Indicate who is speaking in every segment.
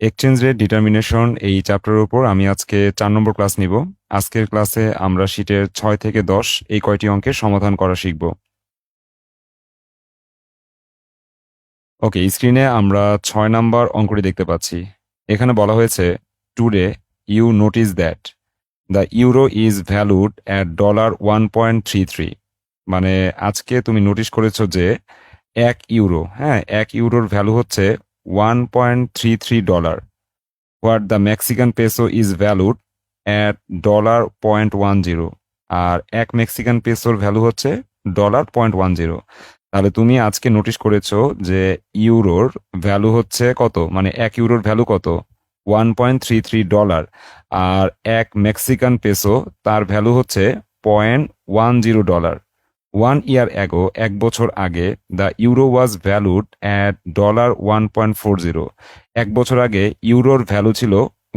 Speaker 1: Exchange rate determination এই চ্যাপ্টারের উপর আমি আজকে 4 নম্বর ক্লাস নিব। আজকের ক্লাসে আমরা শীটের 6 থেকে 10 এই কয়টি অঙ্কের সমাধান করা শিখব। ওকে, স্ক্রিনে আমরা 6 নম্বর অঙ্কটি দেখতে পাচ্ছি। এখানে বলা হয়েছে, today you notice that the euro is valued at $1.33। মানে আজকে তুমি নোটিশ করেছো যে 1 ইউরো, হ্যাঁ, 1 ইউরোর ভ্যালু হচ্ছে $1.33, what the Mexican peso is valued at $0.10। আর 1 মেক্সিকান পেসোর ভ্যালু হচ্ছে $0.10। তাহলে তুমি আজকে নোটিশ করেছো যে ইউরোর ভ্যালু হচ্ছে কত, মানে 1 ইউরোর ভ্যালু কত, $1.33। আর 1 মেক্সিকান পেসো তার ভ্যালু হচ্ছে $0.10। 1 ইয়ার অ্যাগো, 1 বছর আগে, the euro was valued at $1.40। 1 বছর আগে ইউরোর ভ্যালু ছিল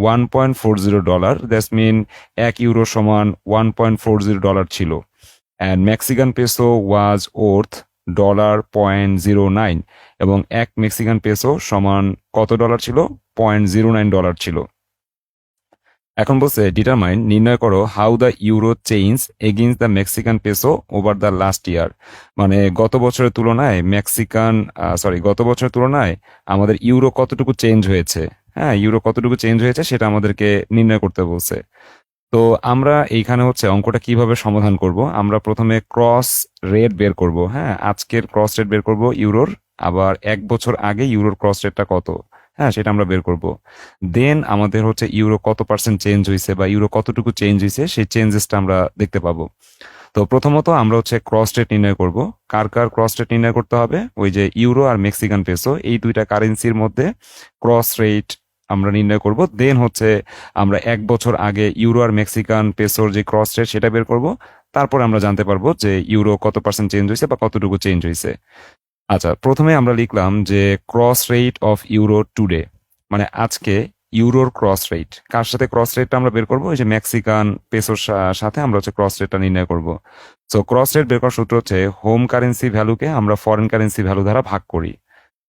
Speaker 1: $1.40। দ্যাটস মিন 1 ইউরো সমান $1.40 ছিল। And Mexican peso was worth $0.09, এবং 1 মেক্সিকান পেসো সমান কত ডলার ছিল, $0.09 ছিল। এখন বলছে ডিটারমাইন, নির্ণয় করো how the euro change against the Mexican peso over the last year. মানে গত বছরের তুলনায় গত বছরের তুলনায় আমাদের ইউরো কতটুকু চেঞ্জ হয়েছে। হ্যাঁ, ইউরো কতটুকু চেঞ্জ হয়েছে সেটা আমাদেরকে নির্ণয় করতে বলছে। তো আমরা এইখানে হচ্ছে অঙ্কটা কিভাবে সমাধান করব, আমরা প্রথমে ক্রস রেট বের করব। হ্যাঁ, আজকের ক্রস রেট বের করব ইউরোর, আবার 1 বছর আগে ইউরোর ক্রস রেটটা কত, হ্যাঁ, সেটা আমরা বের করব। দেন আমাদের হচ্ছে ইউরো কত পার্সেন্ট চেঞ্জ হয়েছে বা ইউরো কতটুকু চেঞ্জ হয়েছে সেই চেঞ্জেসটা আমরা দেখতে পাবো। তো প্রথমত আমরা হচ্ছে ক্রস রেট নির্ণয় করব। কার কার ক্রস রেট নির্ণয় করতে হবে, ওই যে ইউরো আর মেক্সিকান পেসো এই দুইটা কারেন্সির মধ্যে ক্রস রেট আমরা নির্ণয় করব। দেন হচ্ছে আমরা 1 বছর আগে ইউরো আর মেক্সিকান পেসোর যে ক্রস রেট সেটা বের করব। তারপর আমরা জানতে পারবো যে ইউরো কত পার্সেন্ট চেঞ্জ হয়েছে বা কতটুকু চেঞ্জ হয়েছে। আচ্ছা, প্রথমে আমরা লিখলাম যে cross rate of euro today, মানে আজকে ইউরোর ক্রস রেট। কার সাথে ক্রস রেটটা আমরা বের করবো, ওই যে মেক্সিকান পেসোর সাথে আমরা হচ্ছে ক্রস রেটটা নির্ণয় করব। সো ক্রস রেট বের করার সূত্র হচ্ছে হোম কারেন্সি ভ্যালুকে আমরা ফরেন কারেন্সি ভ্যালু দ্বারা ভাগ করি।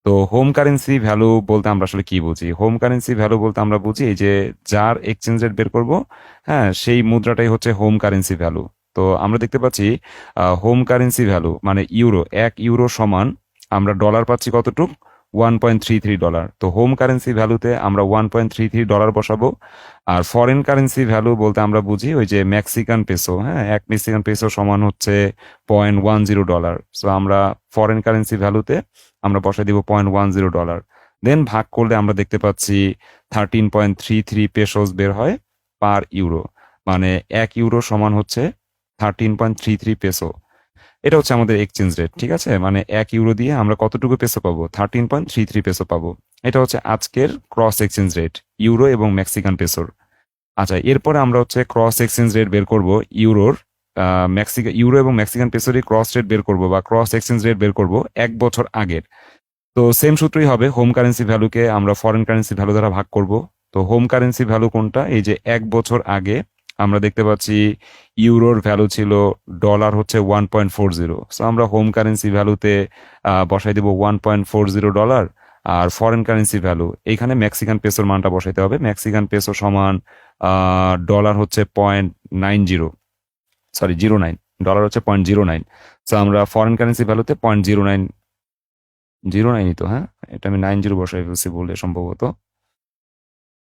Speaker 1: তো হোম কারেন্সি ভ্যালু বলতে আমরা আসলে কি বুঝি, হোম কারেন্সি ভ্যালু বলতে আমরা বুঝি এই যে যার এক্সচেঞ্জ রেট বের করব, হ্যাঁ, সেই মুদ্রাটাই হচ্ছে হোম কারেন্সি ভ্যালু। তো আমরা দেখতে পাচ্ছি হোম কারেন্সি ভ্যালু মানে ইউরো, 1 ইউরো সমান আমরা ডলার পাচ্ছি কতটুক, $1.33। তো হোম কারেন্সি ভ্যালুতে আমরা $1.33 বসাবো। আর ফরেন কারেন্সি ভ্যালু বলতে আমরা বুঝি ওই যে মেক্সিকান পেসো, হ্যাঁ, 1 মেক্সিকান পেসো সমান হচ্ছে $0.10। সো আমরা ফরেন কারেন্সি ভ্যালুতে আমরা বসাই দিব $0.10। দেন ভাগ করলে আমরা দেখতে পাচ্ছি 13.33 পেসোস বের হয় পার ইউরো। মানে 1 ইউরো সমান হচ্ছে 13.33 পেসো। এটা হচ্ছে আমাদের এক্সচেঞ্জ রেট, ঠিক আছে। মানে 1 ইউরো দিয়ে আমরা কতটুকু পেসো পাবো, 13.33 পেসো পাবো। এটা হচ্ছে আজকের ক্রস এক্সচেঞ্জ রেট ইউরো এবং মেক্সিকান পেসোর। আচ্ছা, এরপরে আমরা হচ্ছে ক্রস এক্সচেঞ্জ রেট বের করব ইউরোর, ইউরো এবং মেক্সিকান পেসোরই ক্রস রেট বের করব বা ক্রস এক্সচেঞ্জ রেট বের করব 1 বছর আগের। তো সেম সূত্রই হবে, হোম কারেন্সি ভ্যালুকে আমরা ফরেন কারেন্সি ভ্যালু দ্বারা ভাগ করব। তো হোম কারেন্সি ভ্যালু কোনটা, এই যে 1 বছর আগে আমরা দেখতে পাচ্ছি ইউরোর ভ্যালু ছিল $1.40। সো আমরা হোম কারেন্সি ভ্যালুতে বসাই দেব $1.40। আর ফরেন কারেন্সি ভ্যালু এইখানে মেক্সিকান পেসোর মানটা বসাইতে হবে। মেক্সিকান পেসো সমান ডলার হচ্ছে 0.90, সরি 09, ডলার হচ্ছে 0.09। সো আমরা ফরেন কারেন্সি ভ্যালুতে 0.09ই তো, হ্যাঁ, এটা আমি 90 বসাই ফেলছি বলে সম্ভবত।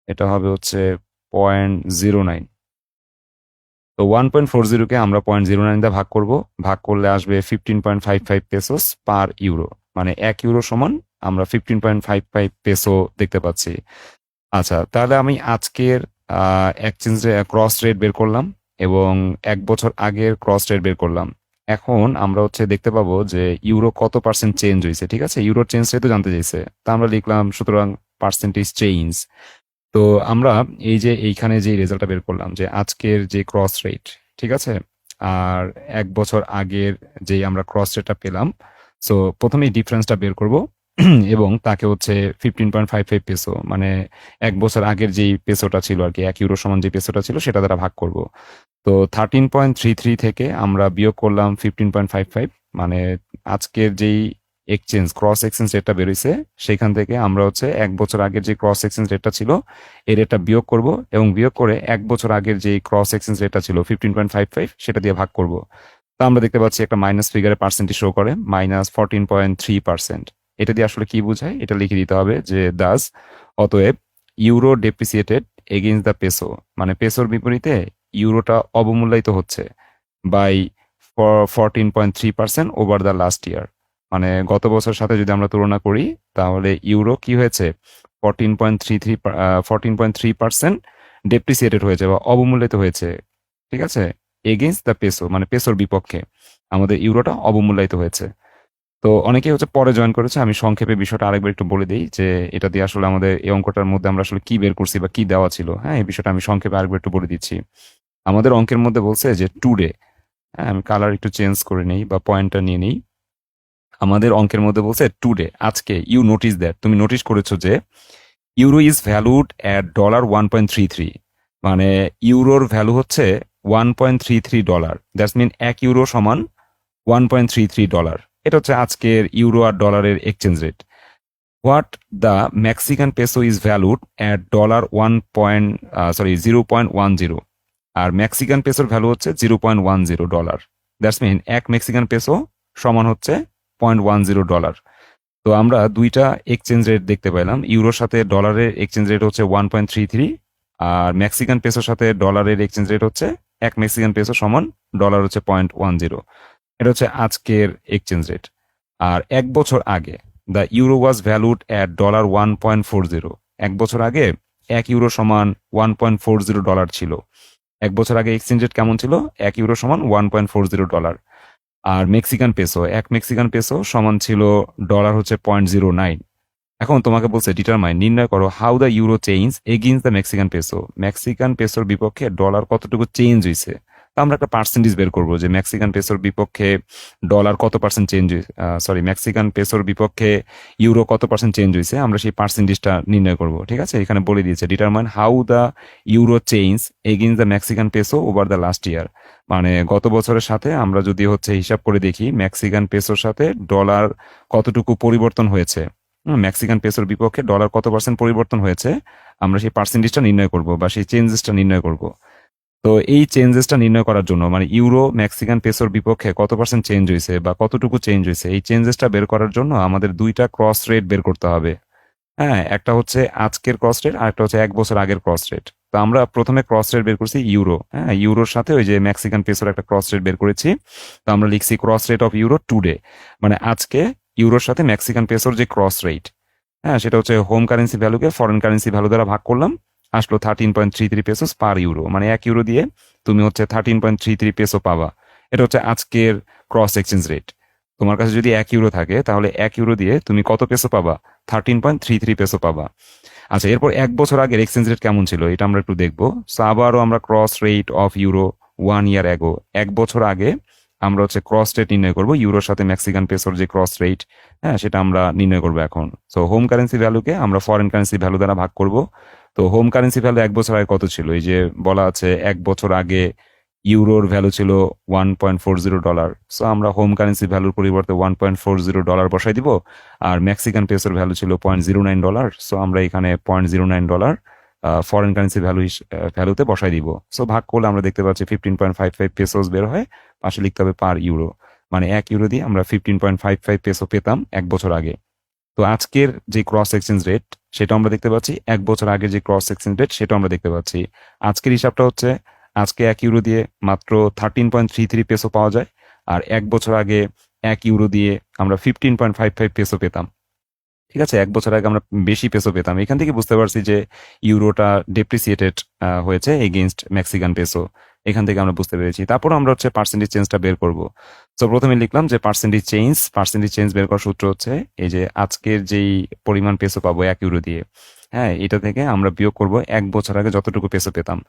Speaker 1: এটা হবে হচ্ছে 0.09। তো 1.40কে আমরা 0.09 দিয়ে ভাগ করব। ভাগ করলে আসবে 15.55 পেসোস পার ইউরো। মানে 1 ইউরো সমান আমরা 15.55 পেসো দেখতে পাচ্ছি। আচ্ছা, তাহলে আমি আজকের এক্সচেঞ্জ ক্রস রেট বের করলাম এবং 1 বছর আগের ক্রস রেট বের করলাম। এখন আমরা হচ্ছে দেখতে পাবো যে ইউরো কত পার্সেন্ট চেঞ্জ হয়েছে, ঠিক আছে। ইউরোর চেঞ্জ রেট তো জানতে চাইছে, তা আমরা লিখলাম সুতরাং পার্সেন্টেজ চেঞ্জ। তো আমরা এই যে এইখানে যে রেজাল্টটা বের করলাম যে আজকের যে ক্রস রেট, ঠিক আছে, আর 1 বছর আগের যে আমরা ক্রস রেটটা পেলাম। সো প্রথমেই ডিফারেন্সটা বের করব এবং তাকে হচ্ছে 15.55 পেসো, মানে 1 বছর আগের যেই পেসোটা ছিল আর কি, 1 ইউরো সমান যে পেসোটা ছিল সেটা দ্বারা ভাগ করব। তো 13.33 থেকে আমরা বিয়োগ করলাম 15.55, মানে আজকের যেই ক্রস এক্সচেঞ্জ রেটটা বেরোইছে, সেখান থেকে আমরা হচ্ছে 1 বছর আগের যে ক্রস এক্সচেঞ্জ রেটটা ছিল এই রেটটা বিয়োগ করব, এবং বিয়োগ করে 1 বছর আগের যে ক্রস এক্সচেঞ্জ রেটটা ছিল 15.55 সেটা দিয়ে ভাগ করব। তা আমরা দেখতে পাচ্ছি একটা মাইনাস ফিগারে পার্সেন্টেজ শো করে -14.3%। এটা দিয়ে আসলে কি বোঝায় এটা লিখে দিতে হবে যে দাস, অতএব euro depreciated against the peso, মানে পেসোর বিপরীতে ইউরোটা অবমূল্যায়িত হচ্ছে by 14.3% over the last year. মানে গত বছর সাথে যদি আমরা তুলনা করি তাহলে ইউরো কি হয়েছে 14.3% ডেপ্রিসিয়েটেড হয়েছে বা অবমূল্যায়িত হয়েছে, ঠিক আছে, এগেইনস্ট দ্য পেসো, মানে পেসোর বিপক্ষে আমাদের ইউরোটা অবমূল্যায়িত হয়েছে। তো অনেকেই হচ্ছে পরে জয়েন করেছে, আমি সংক্ষেপে বিষয়টা আরেকবার একটু বলে দিই যে এটা দিয়ে আসলে আমাদের এই অঙ্কটার মধ্যে আমরা আসলে কি বের করছি বা কি দেওয়া ছিল। হ্যাঁ, এই বিষয়টা আমি সংক্ষেপে আরেকবার একটু বলে দিচ্ছি। আমাদের অঙ্কের মধ্যে বলছে যে টুডে, হ্যাঁ আমি কালার একটু চেঞ্জ করে নেই বা পয়েন্টটা নিয়ে নেই। আমাদের অঙ্কের মধ্যে বলছে টুডে, আজকে, ইউ নোটিস দ্যাট, তুমি নোটিস করেছো যে ইউরো ইজ ভ্যালুড অ্যাট $1.33, মানে ইউরোর ভ্যালু হচ্ছে $1.33। দ্যাটস মিন 1 ইউরো সমান $1.33। এটা হচ্ছে আজকের ইউরো আর ডলারের exchange rate. What the Mexican peso is valued at $0.10, আর মেক্সিকান পেসোর ভ্যালু হচ্ছে $0.10। দ্যাটস মিন 1 মেক্সিকান পেসো সমান হচ্ছে $0.10। তো আমরা দুইটা এক্সচেঞ্জ রেট দেখতে পেলাম, ইউরোর সাথে ডলারের এক্সচেঞ্জ রেট হচ্ছে 1.33, আর মেক্সিকান পেসোর সাথে ডলারের এক্সচেঞ্জ রেট হচ্ছে 1 মেক্সিকান পেসো সমান ডলার হচ্ছে 0.10। এটা হচ্ছে আজকের এক্সচেঞ্জ রেট। আর 1 বছর আগে the euro was valued at $1.40। 1 বছর আগে 1 ইউরো সমান $1.40 ছিল। 1 বছর আগে এক্সচেঞ্জ রেট কেমন ছিল? 1 ইউরো সমান $1.40। আর মেক্সিকান পেসো, 1 মেক্সিকান পেসো সমান ছিল ডলার হচ্ছে 0.09। এখন তোমাকে বলছে ডিটারমাইন, নির্ণয় করো how the euro change against the Mexican peso, Mexican পেসোর বিপক্ষে ডলার কতটুকু চেঞ্জ হয়েছে। তো আমরা একটা পার্সেন্টেজ বের করবো যে মেক্সিকান পেসোর বিপক্ষে ডলার কত পার্সেন্ট চেঞ্জ, মেক্সিকান পেসোর বিপক্ষে ইউরো কত পার্সেন্ট চেঞ্জ হয়েছে, আমরা সেই পার্সেন্টেজটা নির্ণয় করব। ঠিক আছে, এখানে বলে দিয়েছে determine how the euro change against the Mexican peso over the last year. মানে গত বছরের সাথে আমরা যদি হচ্ছে হিসাব করে দেখি মেক্সিকান পেসোর সাথে ডলার কতটুকু পরিবর্তন হয়েছে, মেক্সিকান পেসোর বিপক্ষে ডলার কত পার্সেন্ট পরিবর্তন হয়েছে, আমরা সেই পার্সেন্টেজটা নির্ণয় করব বা সেই চেঞ্জেসটা নির্ণয় করব। তো এই চেঞ্জেসটা নির্ণয় করার জন্য মানে ইউরো মেক্সিকান পেসোর বিপক্ষে কত পার্সেন্ট চেঞ্জ হয়েছে বা কতটুকু চেঞ্জ হয়েছে, এই চেঞ্জেসটা বের করার জন্য আমাদের দুইটা ক্রস রেট বের করতে হবে। হ্যাঁ, একটা হচ্ছে আজকের ক্রস রেট আর একটা হচ্ছে 1 বছর আগের ক্রস রেট। তো আমরা প্রথমে ক্রস রেট বের করছি ইউরো, হ্যাঁ ইউরোর সাথে ওই যে মেক্সিকান পেসোর একটা ক্রস রেট বের করেছি। তো আমরা লিখছি cross rate of euro today, মানে আজকে ইউরোর সাথে মেক্সিকান পেসোর যে ক্রস রেট, হ্যাঁ সেটা হচ্ছে হোম কারেন্সি ভ্যালুকে ফরেন কারেন্সি ভ্যালু দ্বারা ভাগ করলাম, আসলো 13.33 পেসোস পার ইউরো, মানে 1 ইউরো দিয়ে তুমি হচ্ছে 13.33 পেসো পাবা। এটা হচ্ছে আজকের ক্রস এক্সচেঞ্জ রেট। তোমার কাছে যদি 1 ইউরো থাকে তাহলে 1 ইউরো দিয়ে তুমি কত পেসো পাবা? 13.33 পেসো পাবা। আচ্ছা, এরপর 1 বছর আগের এক্সচেঞ্জ রেট কেমন ছিল এটা আমরা একটু দেখবো। সো আবারও আমরা cross rate of euro 1 year ago, 1 বছর আগে আমরা হচ্ছে ক্রস রেট নির্ণয় করবো, ইউরোর সাথে মেক্সিকান পেসোর যে ক্রস রেট, হ্যাঁ সেটা আমরা নির্ণয় করবো এখন। সো হোম কারেন্সি ভ্যালুকে আমরা ফরেন কারেন্সি ভ্যালু দ্বারা ভাগ করব। তো হোম কারেন্সি ভ্যালু 1 বছর আগে কত ছিল, এই যে বলা আছে 1 বছর আগে ইউরোর ভ্যালু ছিল $1.40। সো আমরা হোম কারেন্সি ভ্যালুর পরিবর্তে $1.40 বসাই দিব, আর মেক্সিকান পেসোর ভ্যালু ছিল $0.09। সো আমরা এখানে $0.09 ফরেন কারেন্সি ভ্যালুতে বসাই দিব। সো ভাগ করলে আমরা দেখতে পাচ্ছি 15.55 পেসোস বের হয়, পাশে লিখতে হবে পার ইউরো, মানে 1 ইউরো দিয়ে আমরা 15.55 পেসো পেতাম 1 বছর আগে। তো আজকের যে ক্রস এক্সচেঞ্জ রেট সেটা আমরা দেখতে পাচ্ছি, 1 বছর আগে যে ক্রস এক্সচেঞ্জ রেট সেটা আমরা দেখতে পাচ্ছি। আজকের হিসাবটা হচ্ছে আজকে 1 ইউরো দিয়ে মাত্র 13.33 পেসো পাওয়া যায়, আর 1 বছর আগে 1 ইউরো দিয়ে আমরা 15.55 পেসো পেতাম। ঠিক আছে, 1 বছর আগে আমরা বেশি পেসো পেতাম। এখান থেকে বুঝতে পারছি যে ইউরোটা ডেপ্রিসিয়েটেড হয়েছে এগেইনস্ট মেক্সিকান পেসো, এখান থেকে আমরা বুঝতে পেরেছি। তারপর আমরা হচ্ছে পার্সেন্টেজ চেঞ্জটা বের করব। তো প্রথমে লিখলাম যে পার্সেন্টেজ চেঞ্জ বের করার সূত্র হচ্ছে এই যে আজকের যেই পরিমাণ পেসো পাবো 1 ইউরো দিয়ে, হ্যাঁ এটা থেকে আমরা বিয়োগ করব 1 বছর আগে যতটুকু পেসো পেতাম।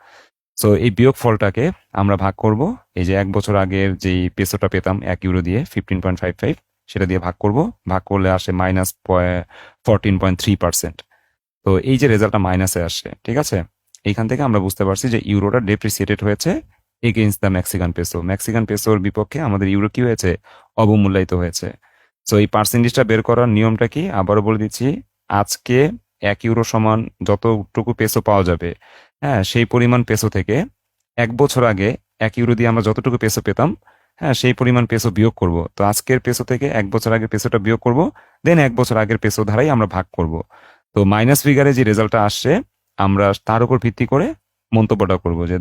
Speaker 1: সো এই বিয়োগ ফলটাকে আমরা ভাগ করব, এই যে 1 বছর আগের যেই পেসোটা পেতাম 1 ইউরো দিয়ে 15.55, সেটা দিয়ে ভাগ করব, ভাগ করলে আসে -14.3%। তো এই যে রেজাল্টটা মাইনাসে আসে, ঠিক আছে, এইখান থেকে আমরা বুঝতে পারছি যে ইউরোটা ডেপ্রিসিয়েটেড হয়েছে against the Mexican peso, Mexican পেসোর বিপক্ষে আমাদের ইউরো কি হয়েছে? অবমূল্যায়িত হয়েছে। সো এই পার্সেন্টেজটা বের করার নিয়মটা কি আবারও বলে দিচ্ছি। আজকে 1 ইউরো সমান যতটুকু পেসো পাওয়া যাবে, হ্যাঁ, সেই পরিমাণ পেসো থেকে 1 বছর আগে 1 ইউরো দিয়ে আমরা যতটুকু পেসো পেতাম, হ্যাঁ, সেই পরিমাণ পেসো বিয়োগ করব। তো আজকের পেসো থেকে 1 বছর আগের পেসোটা বিয়োগ করব, দেন 1 বছর আগের পেসো ধারাই আমরা ভাগ করব। তো মাইনাস ফিগারে যে রেজাল্টটা আসছে আমরা তার উপর ভিত্তি করে মন্তব্যটা করব যে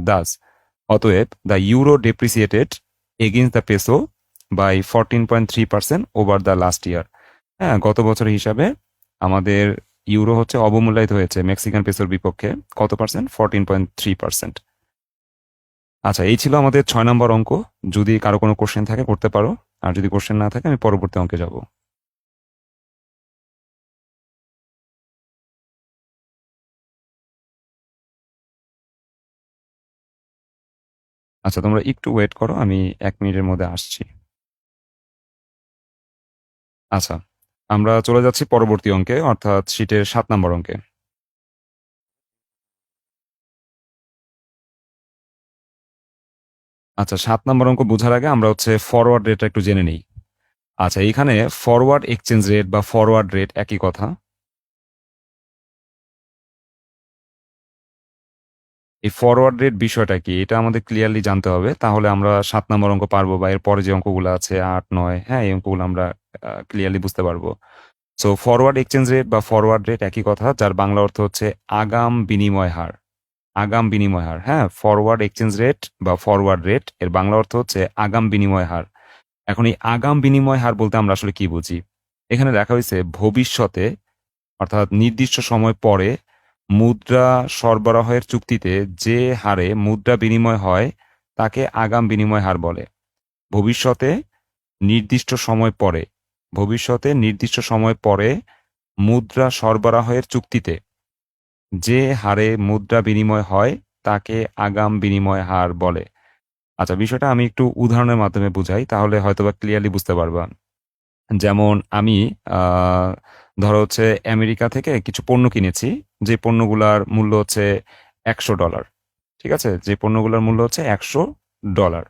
Speaker 1: অতএব the euro depreciated against the peso by 14.3% over the last year. হ্যাঁ, গত বছরের হিসাবে আমাদের ইউরো হচ্ছে অবমূল্যায়িত হয়েছে মেক্সিকান পেসোর বিপক্ষে কত পার্সেন্ট? 14.3%। আচ্ছা, এই ছিল আমাদের 6 নম্বর অঙ্ক। যদি কারো কোনো কোশ্চেন থাকে করতে পারো, আর যদি কোশ্চেন না থাকে আমি পরবর্তী অঙ্কে যাব। আচ্ছা, তোমরা একটু ওয়েট করো, আমি 1 মিনিটের মধ্যে আসছি। আচ্ছা, আমরা চলে যাচ্ছি পরবর্তী অঙ্কে, অর্থাৎ শীটের 7 নম্বর অঙ্কে। আচ্ছা, 7 নম্বর অঙ্ক বোঝার আগে আমরা হচ্ছে ফরওয়ার্ড রেটটা একটু জেনে নিই। আচ্ছা, এইখানে ফরওয়ার্ড এক্সচেঞ্জ রেট বা ফরওয়ার্ড রেট একই কথা। এই ফরওয়ার্ড রেট বিষয়টা কি এটা আমাদের ক্লিয়ারলি জানতে হবে, তাহলে আমরা 7 নম্বর অঙ্ক পারবো, বা এর পরে যে অঙ্কগুলো আছে 8, 9, হ্যাঁ, এই অঙ্কগুলো আমরা ক্লিয়ারলি বুঝতে পারবো। সো ফরওয়ার্ড এক্সচেঞ্জ রেট বা ফরওয়ার্ড রেট একই কথা, যার বাংলা অর্থ হচ্ছে আগাম বিনিময় হার। আগাম বিনিময় হার, হ্যাঁ, ফরওয়ার্ড এক্সচেঞ্জ রেট বা ফরওয়ার্ড রেট এর বাংলা অর্থ হচ্ছে আগাম বিনিময় হার। এখন এই আগাম বিনিময় হার বলতে আমরা আসলে কি বুঝি? এখানে দেখা হয়েছে ভবিষ্যতে, অর্থাৎ নির্দিষ্ট সময় পরে মুদ্রা সরবরাহের চুক্তিতে যে হারে মুদ্রা বিনিময় হয় তাকে আগাম বিনিময় হার বলে। ভবিষ্যতে নির্দিষ্ট সময় পরে, ভবিষ্যতে নির্দিষ্ট সময় পরে মুদ্রা সরবরাহের চুক্তিতে যে হারে মুদ্রা বিনিময় হয় তাকে আগাম বিনিময় হার বলে। আচ্ছা, বিষয়টা আমি একটু উদাহরণের মাধ্যমে বুঝাই, তাহলে হয়তোবা ক্লিয়ারলি বুঝতে পারবা। যেমন আমি আহ, ধরো হচ্ছে আমেরিকা থেকে কিছু পণ্য কিনেছি, যে পণ্যগুলার মূল্য হচ্ছে $100। ঠিক আছে, যে পণ্যগুলোর মূল্য হচ্ছে $100।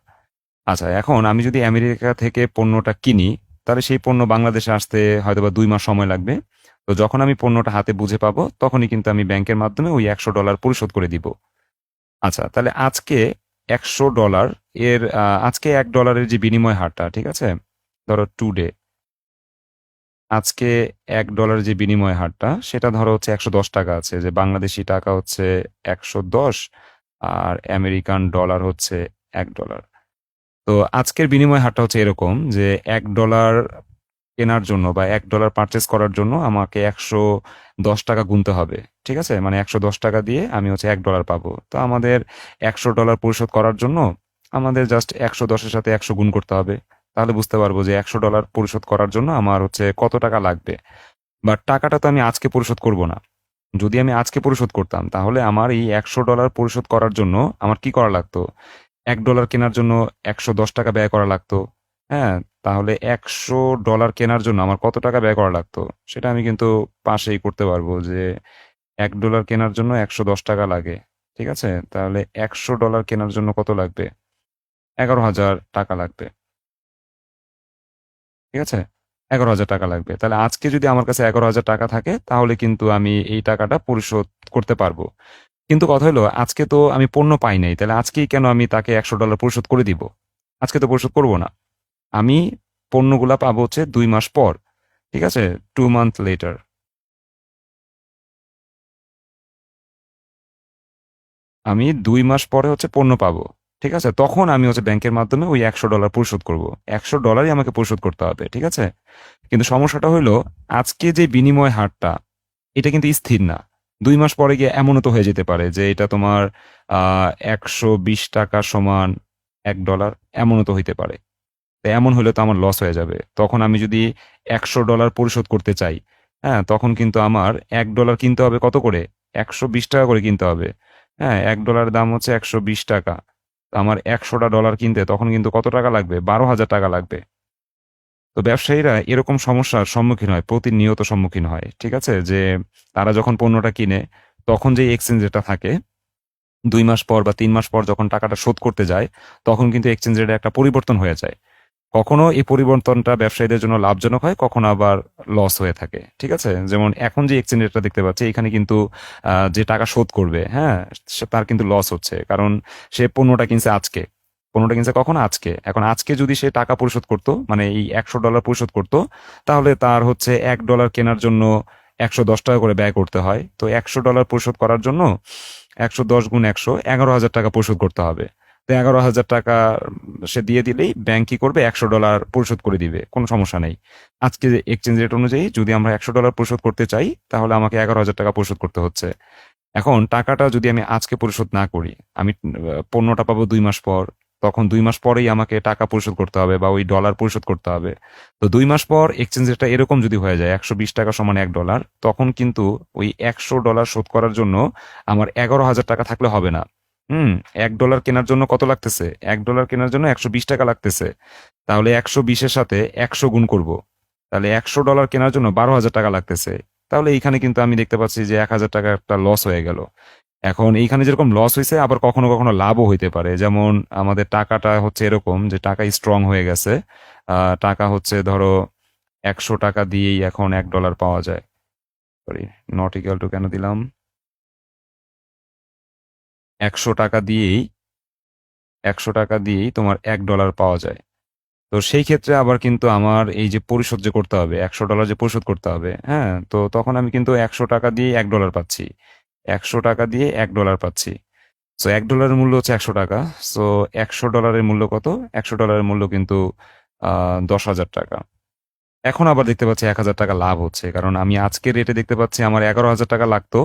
Speaker 1: আচ্ছা, এখন আমি যদি আমেরিকা থেকে পণ্যটা কিনি, তাহলে সেই পণ্য বাংলাদেশে আসতে হয়তোবা 2 মাস সময় লাগবে। তো যখন আমি পণ্যটা হাতে বুঝে পাবো তখনই কিন্তু আমি ব্যাংকের মাধ্যমে ওই $100 পরিশোধ করে দিব। আচ্ছা, তাহলে আজকে $100 এর আজকে $1 যে বিনিময় হারটা, ঠিক আছে, ধরো টুডে, আজকে $1 যে বিনিময় হারটা সেটা ধরো হচ্ছে 110 টাকা আছে, যে বাংলাদেশি টাকা হচ্ছে 110 আর আমেরিকান ডলার হচ্ছে $1। তো আজকের বিনিময় হারটা হচ্ছে এরকম যে $1 কেনার জন্য বা $1 পারচেস করার জন্য আমাকে 110 টাকা গুনতে হবে। ঠিক আছে, মানে 110 টাকা দিয়ে আমি হচ্ছে $1 পাবো। তো আমাদের $100 পরিশোধ করার জন্য আমাদের জাস্ট 110-এর সাথে 100 গুণ করতে হবে। তাহলে বুঝতে পারবো যে $100 পরিশোধ করার জন্য আমার হচ্ছে কত টাকা লাগবে। বাট টাকাটা তো আমি আজকে পরিশোধ করব না। যদি আমি আজকে পরিশোধ করতাম তাহলে আমার এই $100 পরিশোধ করার জন্য আমার কি করা লাগতো? $1 কেনার জন্য 110 টাকা ব্যয় করা লাগতো। হ্যাঁ, তাহলে $100 কেনার জন্য আমার কত টাকা ব্যয় করা লাগতো সেটা আমি কিন্তু পাশেই করতে পারবো, যে $1 কেনার জন্য 110 টাকা লাগে। ঠিক আছে, তাহলে $100 কেনার জন্য কত লাগবে? 11,000 টাকা লাগবে। ঠিক আছে, 11,000 টাকা লাগবে। তাহলে আজকে যদি আমার কাছে 11,000 টাকা থাকে তাহলে কিন্তু আমি এই টাকাটা পরিশোধ করতে পারবো। কিন্তু কথা হলো আজকে তো আমি পণ্য পাই নাই, তাহলে আজকেই কেন আমি তাকে $100 পরিশোধ করে দিব? আজকে তো পরিশোধ করব না। আমি পণ্যগুলা পাবো হচ্ছে 2 মাস পর। ঠিক আছে, 2 মান্থ লেটার। আমি 2 মাস পরে হচ্ছে পণ্য পাবো। ঠিক আছে, তখন আমি হচ্ছে ব্যাংকের মাধ্যমে ওই $100 পরিশোধ করব। $100ই আমাকে পরিশোধ করতে হবে। ঠিক আছে, কিন্তু সমস্যাটা হইলো আজকে যে বিনিময় হারটা এটা কিন্তু স্থির না। 2 মাস পরে গিয়ে এমনও তো হয়ে যেতে পারে যে এটা তোমার 120 টাকা সমান $1, এমনও তো হইতে পারে। তো এমন হলে তো আমার লস হয়ে যাবে। তখন আমি যদি $100 পরিশোধ করতে চাই, হ্যাঁ, তখন কিন্তু আমার $1 কিনতে হবে কত করে? 120 টাকা করে কিনতে হবে। হ্যাঁ, $1 দাম হচ্ছে 120 টাকা। তো আমার $100 কিনতে তখন কিন্তু কত টাকা লাগবে? 12,000 টাকা লাগবে। তো ব্যবসায়ীরা এরকম সমস্যার সম্মুখীন হয়, প্রতিনিয়ত সম্মুখীন হয়। ঠিক আছে, যে তারা যখন পণ্যটা কিনে তখন যে এক্সচেঞ্জ রেটটা থাকে, 2 মাস পর বা 3 মাস পর যখন টাকাটা শোধ করতে যায় তখন কিন্তু এক্সচেঞ্জ রেটে একটা পরিবর্তন হয়ে যায়। কখনো এই পরিবর্তনটা ব্যবসায়ীদের জন্য লাভজনক হয়, কখনো আবার লস হয়ে থাকে। ঠিক আছে, যেমন এখন যে এক্সচেঞ্জ রেটটা দেখতে পাচ্ছি এখানে কিন্তু যে টাকা শোধ করবে, হ্যাঁ, তার কিন্তু লস হচ্ছে, কারণ সে পণ্যটা কিনছে আজকে, পণ্যটা কিনছে কখন, আজকে। এখন আজকে যদি সে টাকা পরিশোধ করতো, মানে এই $100 পরিশোধ করতো, তাহলে তার হচ্ছে $1 কেনার জন্য 110 টাকা করে ব্যয় করতে হয়। তো $100 পরিশোধ করার জন্য 110 × 100 11,000 টাকা পরিশোধ করতে হবে। তো 11,000 টাকা সে দিয়ে দিলেই ব্যাংক কি করবে, $100 পরিশোধ করে দিবে, কোনো সমস্যা নেই। আজকে এক্সচেঞ্জ রেট অনুযায়ী যদি আমরা $100 পরিশোধ করতে চাই, তাহলে আমাকে 11,000 টাকা পরিশোধ করতে হচ্ছে। এখন টাকাটা যদি আমি আজকে পরিশোধ না করি, আমি পণ্যটা পাবো 2 মাস পর, তখন 2 মাস পরেই আমাকে টাকা পরিশোধ করতে হবে বা ওই ডলার পরিশোধ করতে হবে। তো 2 মাস পর এক্সচেঞ্জ রেটটা এরকম যদি হয়ে যায় 120 টাকা সমান $1, তখন কিন্তু ওই $100 শোধ করার জন্য আমার 11,000 টাকা থাকলে হবে না। হুম, $1 কেনার জন্য কত লাগতেছে, $1 কেনার জন্য 120 টাকা লাগতেছে। তাহলে 120-এর সাথে 100 গুণ করব, তাহলে $100 কেনার জন্য 12,000 টাকা লাগতেছে। তাহলে এইখানে কিন্তু আমি দেখতে পাচ্ছি যে 1,000 টাকা একটা লস হয়ে গেল। এখন এইখানে যেরকম লস হয়েছে, আবার কখনো কখনো লাভও হইতে পারে। যেমন আমাদের টাকাটা হচ্ছে এরকম যে টাকা স্ট্রং হয়ে গেছে। টাকা হচ্ছে ধরো 100 টাকা দিয়েই এখন $1 পাওয়া যায়। সরি, নট ইকুয়াল টু কেন দিলাম, 100 টাকা দিয়েই 100 টাকা দিয়েই তোমার $1 পাওয়া যায়। তো সেই ক্ষেত্রে আবার কিন্তু আমার এই যে পরিশোধ যে করতে হবে, $100 যে পরিশোধ করতে হবে, হ্যাঁ, তো তখন আমি কিন্তু 100 টাকা দিয়ে $1 পাচ্ছি, 100 টাকা দিয়ে $1 পাচ্ছি। সো $1 মূল্য হচ্ছে 100 টাকা। সো $100 মূল্য কত, $100 মূল্য কিন্তু 10,000 টাকা। এখন আবার দেখতে পাচ্ছি 1,000 টাকা লাভ হচ্ছে, কারণ আমি আজকের রেটে দেখতে পাচ্ছি আমার 11,000 টাকা লাগতো,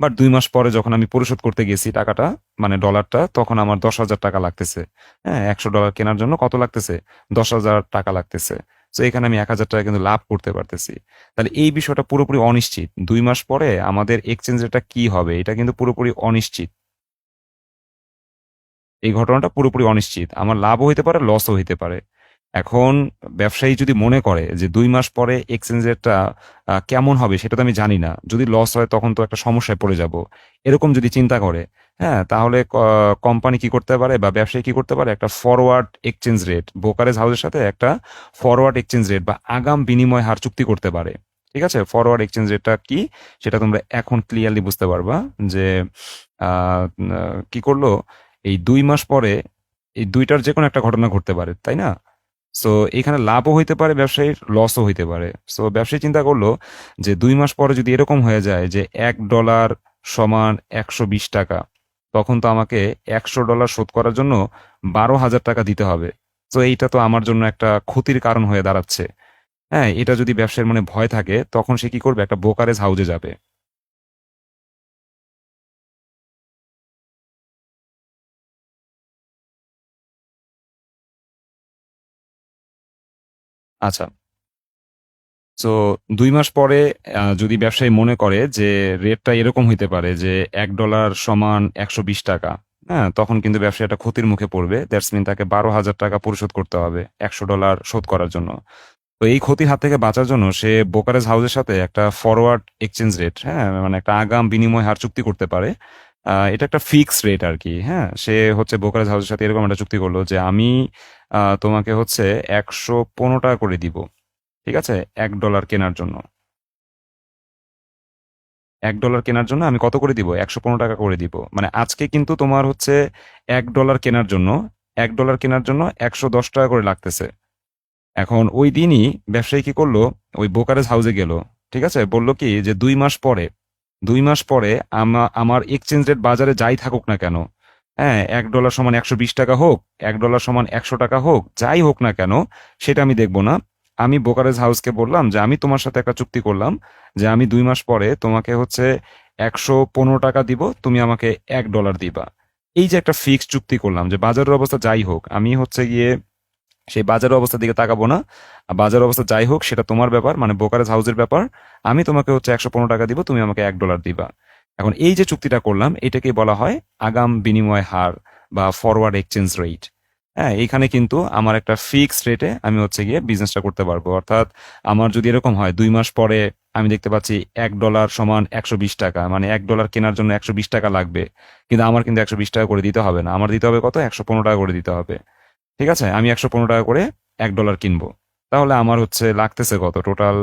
Speaker 1: বাট 2 মাস পরে যখন আমি পরিশোধ করতে গেছি টাকাটা, মানে ডলারটা, তখন আমার 10,000 টাকা লাগতেছে। হ্যাঁ, $100 কেনার জন্য কত লাগতেছে, 10,000 টাকা লাগতেছে। তো এখানে আমি 1,000 টাকা কিন্তু লাভ করতে পারতেছি। তাহলে এই বিষয়টা পুরোপুরি অনিশ্চিত, 2 মাস পরে আমাদের এক্সচেঞ্জ রেটটা কি হবে এটা কিন্তু পুরোপুরি অনিশ্চিত। এই ঘটনাটা পুরোপুরি অনিশ্চিত, আমার লাভও হইতে পারে, লসও হইতে পারে। এখন ব্যবসায়ী যদি মনে করে যে 2 মাস পরে এক্সচেঞ্জ রেটটা কেমন হবে সেটা তো আমি জানি না, যদি লস হয় তখন তো একটা সমস্যায় পড়ে যাব, এরকম যদি চিন্তা করে, হ্যাঁ, তাহলে কোম্পানি কি করতে পারে বা ব্যবসায়ী কি করতে পারে, একটা ফরওয়ার্ড এক্সচেঞ্জ রেট, ব্রোকারেজ হাউসের সাথে একটা ফরওয়ার্ড এক্সচেঞ্জ রেট বা আগাম বিনিময় হার চুক্তি করতে পারে। ঠিক আছে, ফরওয়ার্ড এক্সচেঞ্জ রেটটা কি সেটা তোমরা এখন ক্লিয়ারলি বুঝতে পারবা যে কি করলো, এই 2 মাস পরে এই দুইটার যে কোনো একটা ঘটনা ঘটতে পারে, তাই না? সো এখানে লাভও হইতে পারে ব্যবসায়ীর, লসও হইতে পারে। সো ব্যবসায়ী চিন্তা করলো যে 2 মাস পরে যদি এরকম হয়ে যায় যে $1 সমান 120 টাকা, তখন তো আমাকে $100 শোধ করার জন্য 12,000 টাকা দিতে হবে। তো এইটা তো আমার জন্য একটা ক্ষতির কারণ হয়ে দাঁড়াচ্ছে। হ্যাঁ, এটা যদি ব্যবসায়ীর মনে ভয় থাকে, তখন সে কি করবে, একটা ব্রোকারেজ হাউসে যাবে। আচ্ছা, সো 2 মাস পরে যদি ব্যবসায়ী মনে করে যে রেটটা এরকম হইতে পারে যে $1 সমান 120 টাকা, হ্যাঁ, তখন কিন্তু ব্যবসায়ী একটা ক্ষতির মুখে পড়বে। দ্যাটস মিন তাকে 12,000 টাকা পরিশোধ করতে হবে $100 শোধ করার জন্য। তো এই ক্ষতির হাত থেকে বাঁচার জন্য সে ব্রোকারেজ হাউসের সাথে একটা ফরওয়ার্ড এক্সচেঞ্জ রেট, হ্যাঁ, মানে একটা আগাম বিনিময় হার চুক্তি করতে পারে। এটা একটা ফিক্স রেট আর কি। হ্যাঁ, সে হচ্ছে ব্রোকারেজ হাউসের সাথে এরকম একটা চুক্তি করলো যে আমি তোমাকে হচ্ছে 115 টাকা করে দিব। ঠিক আছে, $1 কেনার জন্য, $1 কেনার জন্য আমি কত করে দিব, 115 টাকা করে দিব। মানে আজকে কিন্তু তোমার হচ্ছে $1 কেনার জন্য, $1 কেনার জন্য 110 টাকা করে লাগতেছে। এখন ওই দিনই ব্যবসায়ী কি করলো, ওই ব্রোকারেজ হাউসে গেল। ঠিক আছে, বলল কি যে 2 মাস পরে, 2 মাস পরে আমার এক্সচেঞ্জ রেট বাজারে যাই থাকুক না কেন, হ্যাঁ, $1 সমান 120 টাকা হোক, $1 সমান 100 টাকা হোক, যাই হোক না কেন, সেটা আমি দেখবো না। আমি ব্রোকারেজ হাউসকে বললাম যে আমি তোমার সাথে একটা চুক্তি করলাম যে আমি 2 মাস পরে তোমাকে হচ্ছে 115 টাকা দিব, তুমি আমাকে $1 দিবা। এই যে একটা ফিক্সড চুক্তি করলাম যে বাজারের অবস্থা যাই হোক, আমি হচ্ছে গিয়ে সেই বাজারের অবস্থার দিকে তাকাবো না। বাজারের অবস্থা যাই হোক সেটা তোমার ব্যাপার, মানে ব্রোকারেজ হাউসের ব্যাপার। আমি তোমাকে হচ্ছে 115 টাকা দিব, তুমি আমাকে $1 দিবা। এখন এই যে চুক্তিটা করলাম এটাকে বলা হয় আগাম বিনিময় হার বা ফরওয়ার্ড এক্সচেঞ্জ রেট। হ্যাঁ, এখানে কিন্তু আমার একটা ফিক্সড রেটে আমি হচ্ছে গিয়ে বিজনেসটা করতে পারবো। অর্থাৎ আমার যদি এরকম হয় 2 মাস পরে আমি দেখতে পাচ্ছি $1 সমান 120 টাকা, মানে $1 কেনার জন্য 120 টাকা লাগবে, কিন্তু আমার কিন্তু 120 টাকা করে দিতে হবে না, আমার দিতে হবে কত, 115 টাকা করে দিতে হবে। ঠিক আছে, আমি 115 টাকা করে $1 কিনবো, তাহলে আমার হচ্ছে লাগতেছে কত টোটাল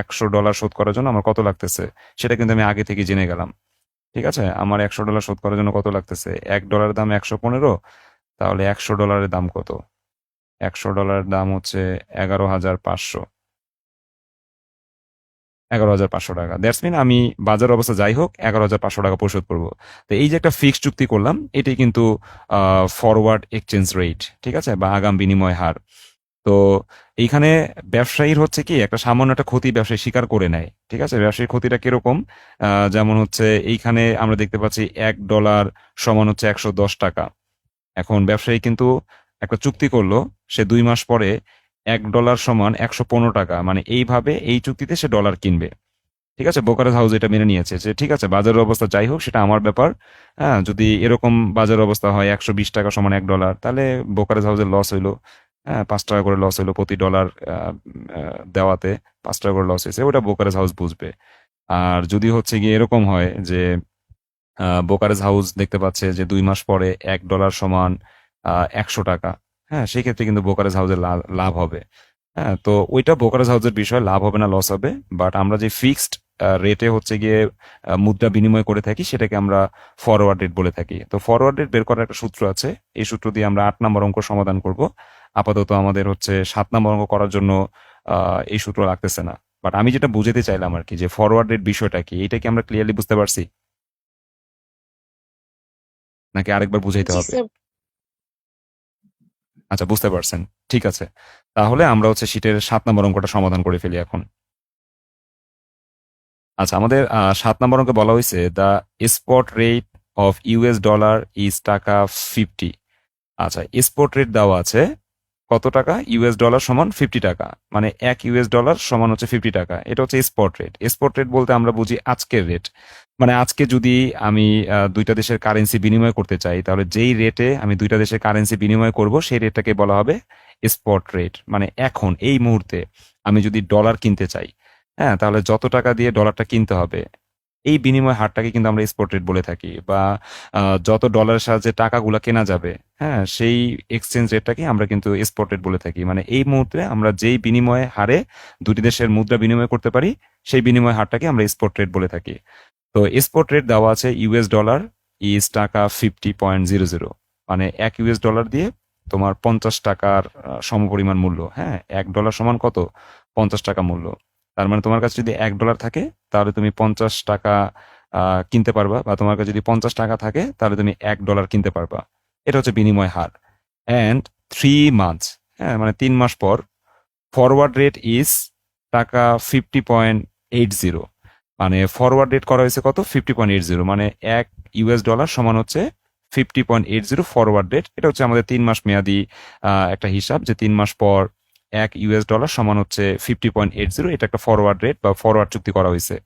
Speaker 1: $100 শোধ করার জন্য আমার কত লাগতেছে, সেটা কিন্তু আমি আগে থেকে জেনে গেলাম। ঠিক আছে, আমার $100 শোধ করার জন্য কত লাগতেছে, $1 দাম 115, তাহলে $100 দাম কত, $100 দাম হচ্ছে 11,500, $11,500। দ্যাটস মিন আমি বাজার অবস্থা যাই হোক $11,500 পরিশোধ করবো। তো এই যে একটা ফিক্সড চুক্তি করলাম, এটাই কিন্তু ফরওয়ার্ড এক্সচেঞ্জ রেট, ঠিক আছে, বা আগাম বিনিময় হার। তো এইখানে ব্যবসায়ীর হচ্ছে কি একটা সামান্য একটা ক্ষতি ব্যবসায়ী স্বীকার করে নেয়। ঠিক আছে, ব্যবসায়ীর ক্ষতিটা কিরকম, যেমন হচ্ছে এইখানে আমরা দেখতে পাচ্ছি $1 সমান হচ্ছে 110 টাকা। এখন ব্যবসায়ী কিন্তু একটা চুক্তি করলো, সে 2 মাস পরে $1 সমান 115 টাকা, মানে এইভাবে এই চুক্তিতে সে ডলার কিনবে। ঠিক আছে, ব্রোকারেজ হাউস এটা মেনে নিয়েছে যে ঠিক আছে বাজারের অবস্থা যাই হোক সেটা আমার ব্যাপার। হ্যাঁ, যদি এরকম বাজারের অবস্থা হয় 120 টাকা সমান $1, তাহলে ব্রোকারেজ হাউসের লস হইলো। হ্যাঁ, $5 করে লস হইলো প্রতি ডলার দেওয়াতে, $5 করে লস হয়েছে, ওটা ব্রোকারেজ হাউস বুঝবে। আর যদি হচ্ছে গিয়ে এরকম হয় যে ব্রোকারেজ হাউস দেখতে পাচ্ছে যে 2 মাস পরে $1 সমান 100 টাকা, হ্যাঁ, সেই ক্ষেত্রে কিন্তু ব্রোকারেজ হাউসের লাভ হবে। হ্যাঁ, তো ওইটা ব্রোকারেজ হাউসের বিষয়, লাভ হবে না লস হবে। বাট আমরা যে ফিক্সড রেটে হচ্ছে গিয়ে মুদ্রা বিনিময় করে থাকি সেটাকে আমরা ফরওয়ার্ড রেট বলে থাকি। তো ফরওয়ার্ড রেট বের করার একটা সূত্র আছে, এই সূত্র দিয়ে আমরা 8 নম্বর অঙ্ক সমাধান করব। আপাতত আমাদের হচ্ছে 7 নম্বর অঙ্ক করার জন্য এই সূত্র লাগতেছে না। বাট আমি যেটা বুঝাতে চাইলাম আর কি, যে ফরওয়ার্ড রেট বিষয়টা কি, এটা কি আমরা ক্লিয়ারলি বুঝতে পারছি, নাকি আরেকবার বুঝাইতে
Speaker 2: জি
Speaker 1: হবে?
Speaker 2: স্যার।
Speaker 1: আচ্ছা, বুঝতে পারছেন, ঠিক আছে। তাহলে আমরা হচ্ছে শীটের 7 নম্বর অঙ্কটা সমাধান করে ফেলি এখন। আচ্ছা, আমাদের 7 নম্বর অঙ্কে বলা হয়েছে the spot rate of US dollar is টাকা 50। আচ্ছা, স্পট রেট দেওয়া আছে কত টাকা, US ডলার সমান 50 টাকা, মানে $1 সমান হচ্ছে 50 টাকা। এটা হচ্ছে স্পট রেট। স্পট রেট বলতে আমরা বুঝি আজকের রেট, মানে আজকে যদি আমি দুইটা দেশের কারেন্সি বিনিময় করতে চাই, তাহলে যেই রেটে আমি দুইটা দেশের কারেন্সি বিনিময় করব সেই রেটটাকে বলা হবে স্পট রেট। মানে এখন এই মুহূর্তে আমি যদি ডলার কিনতে চাই, হ্যাঁ, তাহলে যত টাকা দিয়ে ডলারটা কিনতে হবে, এই বিনিময় হারটাকে কিন্তু আমরা স্পট রেট বলে থাকি। বা যত ডলারের সাহায্যে টাকাগুলো কেনা যাবে, হ্যাঁ, সেই এক্সচেঞ্জ রেটটাকে আমরা কিন্তু স্পট রেট বলে থাকি। মানে এই মুহূর্তে আমরা যেই বিনিময় হারে দুটি দেশের মুদ্রা বিনিময় করতে পারি, সেই বিনিময় হারটাকে আমরা স্পট রেট বলে থাকি। তো স্পট রেট দেওয়া আছে US ডলার ইজ টাকা 50.00, মানে $1 দিয়ে তোমার 50 টাকার সমপরিমাণ মূল্য। হ্যাঁ, $1 সমান কত, 50 টাকা মূল্য। তার মানে তোমার কাছে যদি $1 থাকে তাহলে তুমি 50 টাকা কিনতে পারবা, বা তোমার কাছে যদি 50 টাকা থাকে তাহলে তুমি $1 কিনতে পারবা। এটা হচ্ছে বিনিময় হার। অ্যান্ড 3 মান্থস, হ্যাঁ, মানে 3 মাস পর ফরওয়ার্ড রেট ইজ টাকা 50.80, মানে ফরওয়ার্ড রেট করা হয়েছে কত, 50.80, মানে $1 সমান হচ্ছে 50.80 ফরওয়ার্ড রেট। এটা হচ্ছে আমাদের 3 মাস মেয়াদি একটা হিসাব, যে 3 মাস পর $1 সমান হচ্ছে 50.80, এটা একটা ফরওয়ার্ড রেট বা ফরওয়ার্ড চুক্তি করা হয়েছে।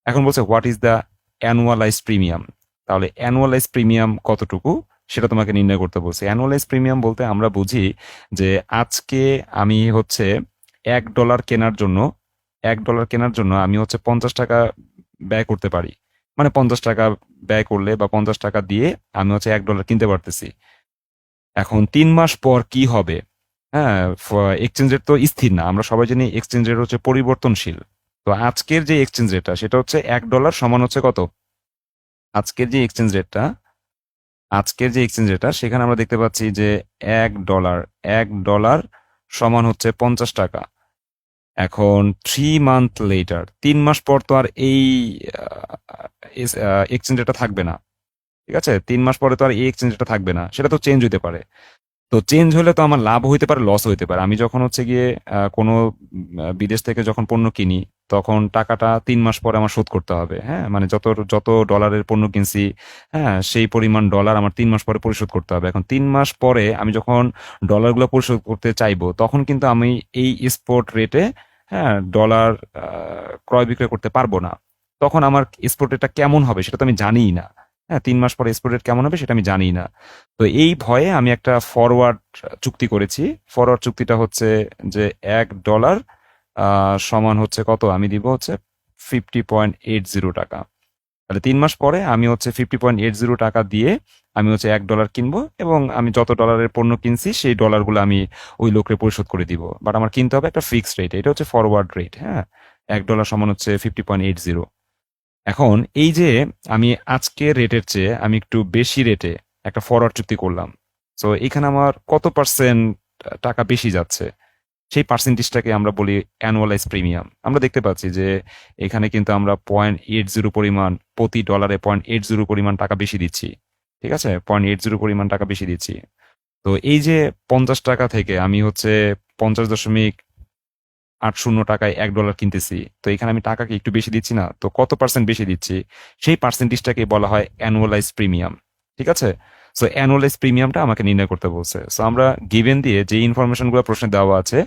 Speaker 1: এখন বলছে what is the annualise premium, তাহলে অ্যানুয়ালাইজ প্রিমিয়াম কতটুকু সেটা তোমাকে নির্ণয় করতে বলছে। অ্যানুয়ালাইজ প্রিমিয়াম বলতে আমরা বুঝি যে আজকে আমি হচ্ছে $1 কেনার জন্য, $1 কেনার জন্য আমি হচ্ছে 50 টাকা ব্যয় করতে পারি। মানে 50 টাকা ব্যয় করলে বা 50 টাকা দিয়ে আমি হচ্ছে $1 কিনতে পারতেছি। এখন 3 মাস পর কি হবে, হ্যাঁ, এক্সচেঞ্জ রেট তো স্থির না, আমরা সবাই জানি এক্সচেঞ্জ রেট হচ্ছে পরিবর্তনশীল। তো আজকের যে এক্সচেঞ্জ রেটটা সেটা হচ্ছে $1 সমান হচ্ছে কত, আজকের যে এক্সচেঞ্জ রেটটা, আজকের যে এক্সচেঞ্জ রেটটা সেখানে আমরা দেখতে পাচ্ছি যে $1, $1 সমান হচ্ছে 50 টাকা। এখন 3 মান্থ লেটার, 3 মাস পর তো আর এই এক্সচেঞ্জ রেটটা থাকবে না। ঠিক আছে, 3 মাস পরে তো আর এই এক্সচেঞ্জ রেটটা থাকবে না, সেটা তো চেঞ্জ হতে পারে। তো চেঞ্জ হলে তো আমার লাভ হইতে পারে, লস হইতে পারে। আমি যখন হচ্ছে গিয়ে কোনো বিদেশ থেকে যখন পণ্য কিনি, তখন টাকাটা 3 মাস পরে আমার শোধ করতে হবে। হ্যাঁ, মানে যত যত ডলারের পণ্য কিনছি, হ্যাঁ, সেই পরিমাণ ডলার আমার 3 মাস পরে পরিশোধ করতে হবে। এখন 3 মাস পরে আমি যখন ডলারগুলো পরিশোধ করতে চাইবো, তখন কিন্তু আমি এই স্পট রেটে, হ্যাঁ, ডলার ক্রয় বিক্রয় করতে পারবো না। তখন আমার স্পট রেটটা কেমন হবে সেটা তো আমি জানিই না। হ্যাঁ, 3 মাস পরে স্পট রেট কেমন হবে সেটা আমি জানি না। তো এই ভয়ে আমি একটা ফরওয়ার্ড চুক্তি করেছি। ফরওয়ার্ড চুক্তিটা হচ্ছে যে $1 সমান হচ্ছে কত, আমি দিব হচ্ছে 50.80 টাকা। তাহলে 3 মাস পরে আমি হচ্ছে 50.80 টাকা দিয়ে আমি হচ্ছে $1 কিনবো, এবং আমি যত ডলারের পণ্য কিনছি সেই ডলারগুলো আমি ওই লোককে পরিশোধ করে দিব। বাট আমার কিনতে হবে একটা ফিক্সড রেট, এটা হচ্ছে ফরওয়ার্ড রেট। হ্যাঁ, $1 সমান হচ্ছে 50.80। এখন এই যে আমি আজকের রেটের চেয়ে আমি একটু বেশি রেটে একটা ফরওয়ার্ড চুক্তি করলাম, সো এখানে আমার কত পার্সেন্ট টাকা বেশি যাচ্ছে, সেই পার্সেন্টেজটাকে আমরা বলি অ্যানুয়ালাইজ প্রিমিয়াম। আমরা দেখতে পাচ্ছি যে এখানে কিন্তু আমরা 0.80 পরিমাণ, প্রতি ডলারে 0.80 পরিমাণ টাকা বেশি দিচ্ছি। ঠিক আছে, 0.80 পরিমাণ টাকা বেশি দিচ্ছি। তো এই যে 50 টাকা থেকে আমি হচ্ছে 50.80 টাকায় $1 কিনতেছি, তো এখানে আমি টাকাকে একটু বেশি দিচ্ছি না? তো কত পার্সেন্ট বেশি দিচ্ছি, সেই পার্সেন্টেজটাকে বলা হয় অ্যানুয়ালাইজ প্রিমিয়াম। ঠিক আছে, সো অ্যানুয়ালাইজ প্রিমিয়ামটা আমাকে নির্ণয় করতে বলছে। সো আমরা গিভেন দিয়ে যে ইনফরমেশনগুলো প্রশ্নে দেওয়া আছে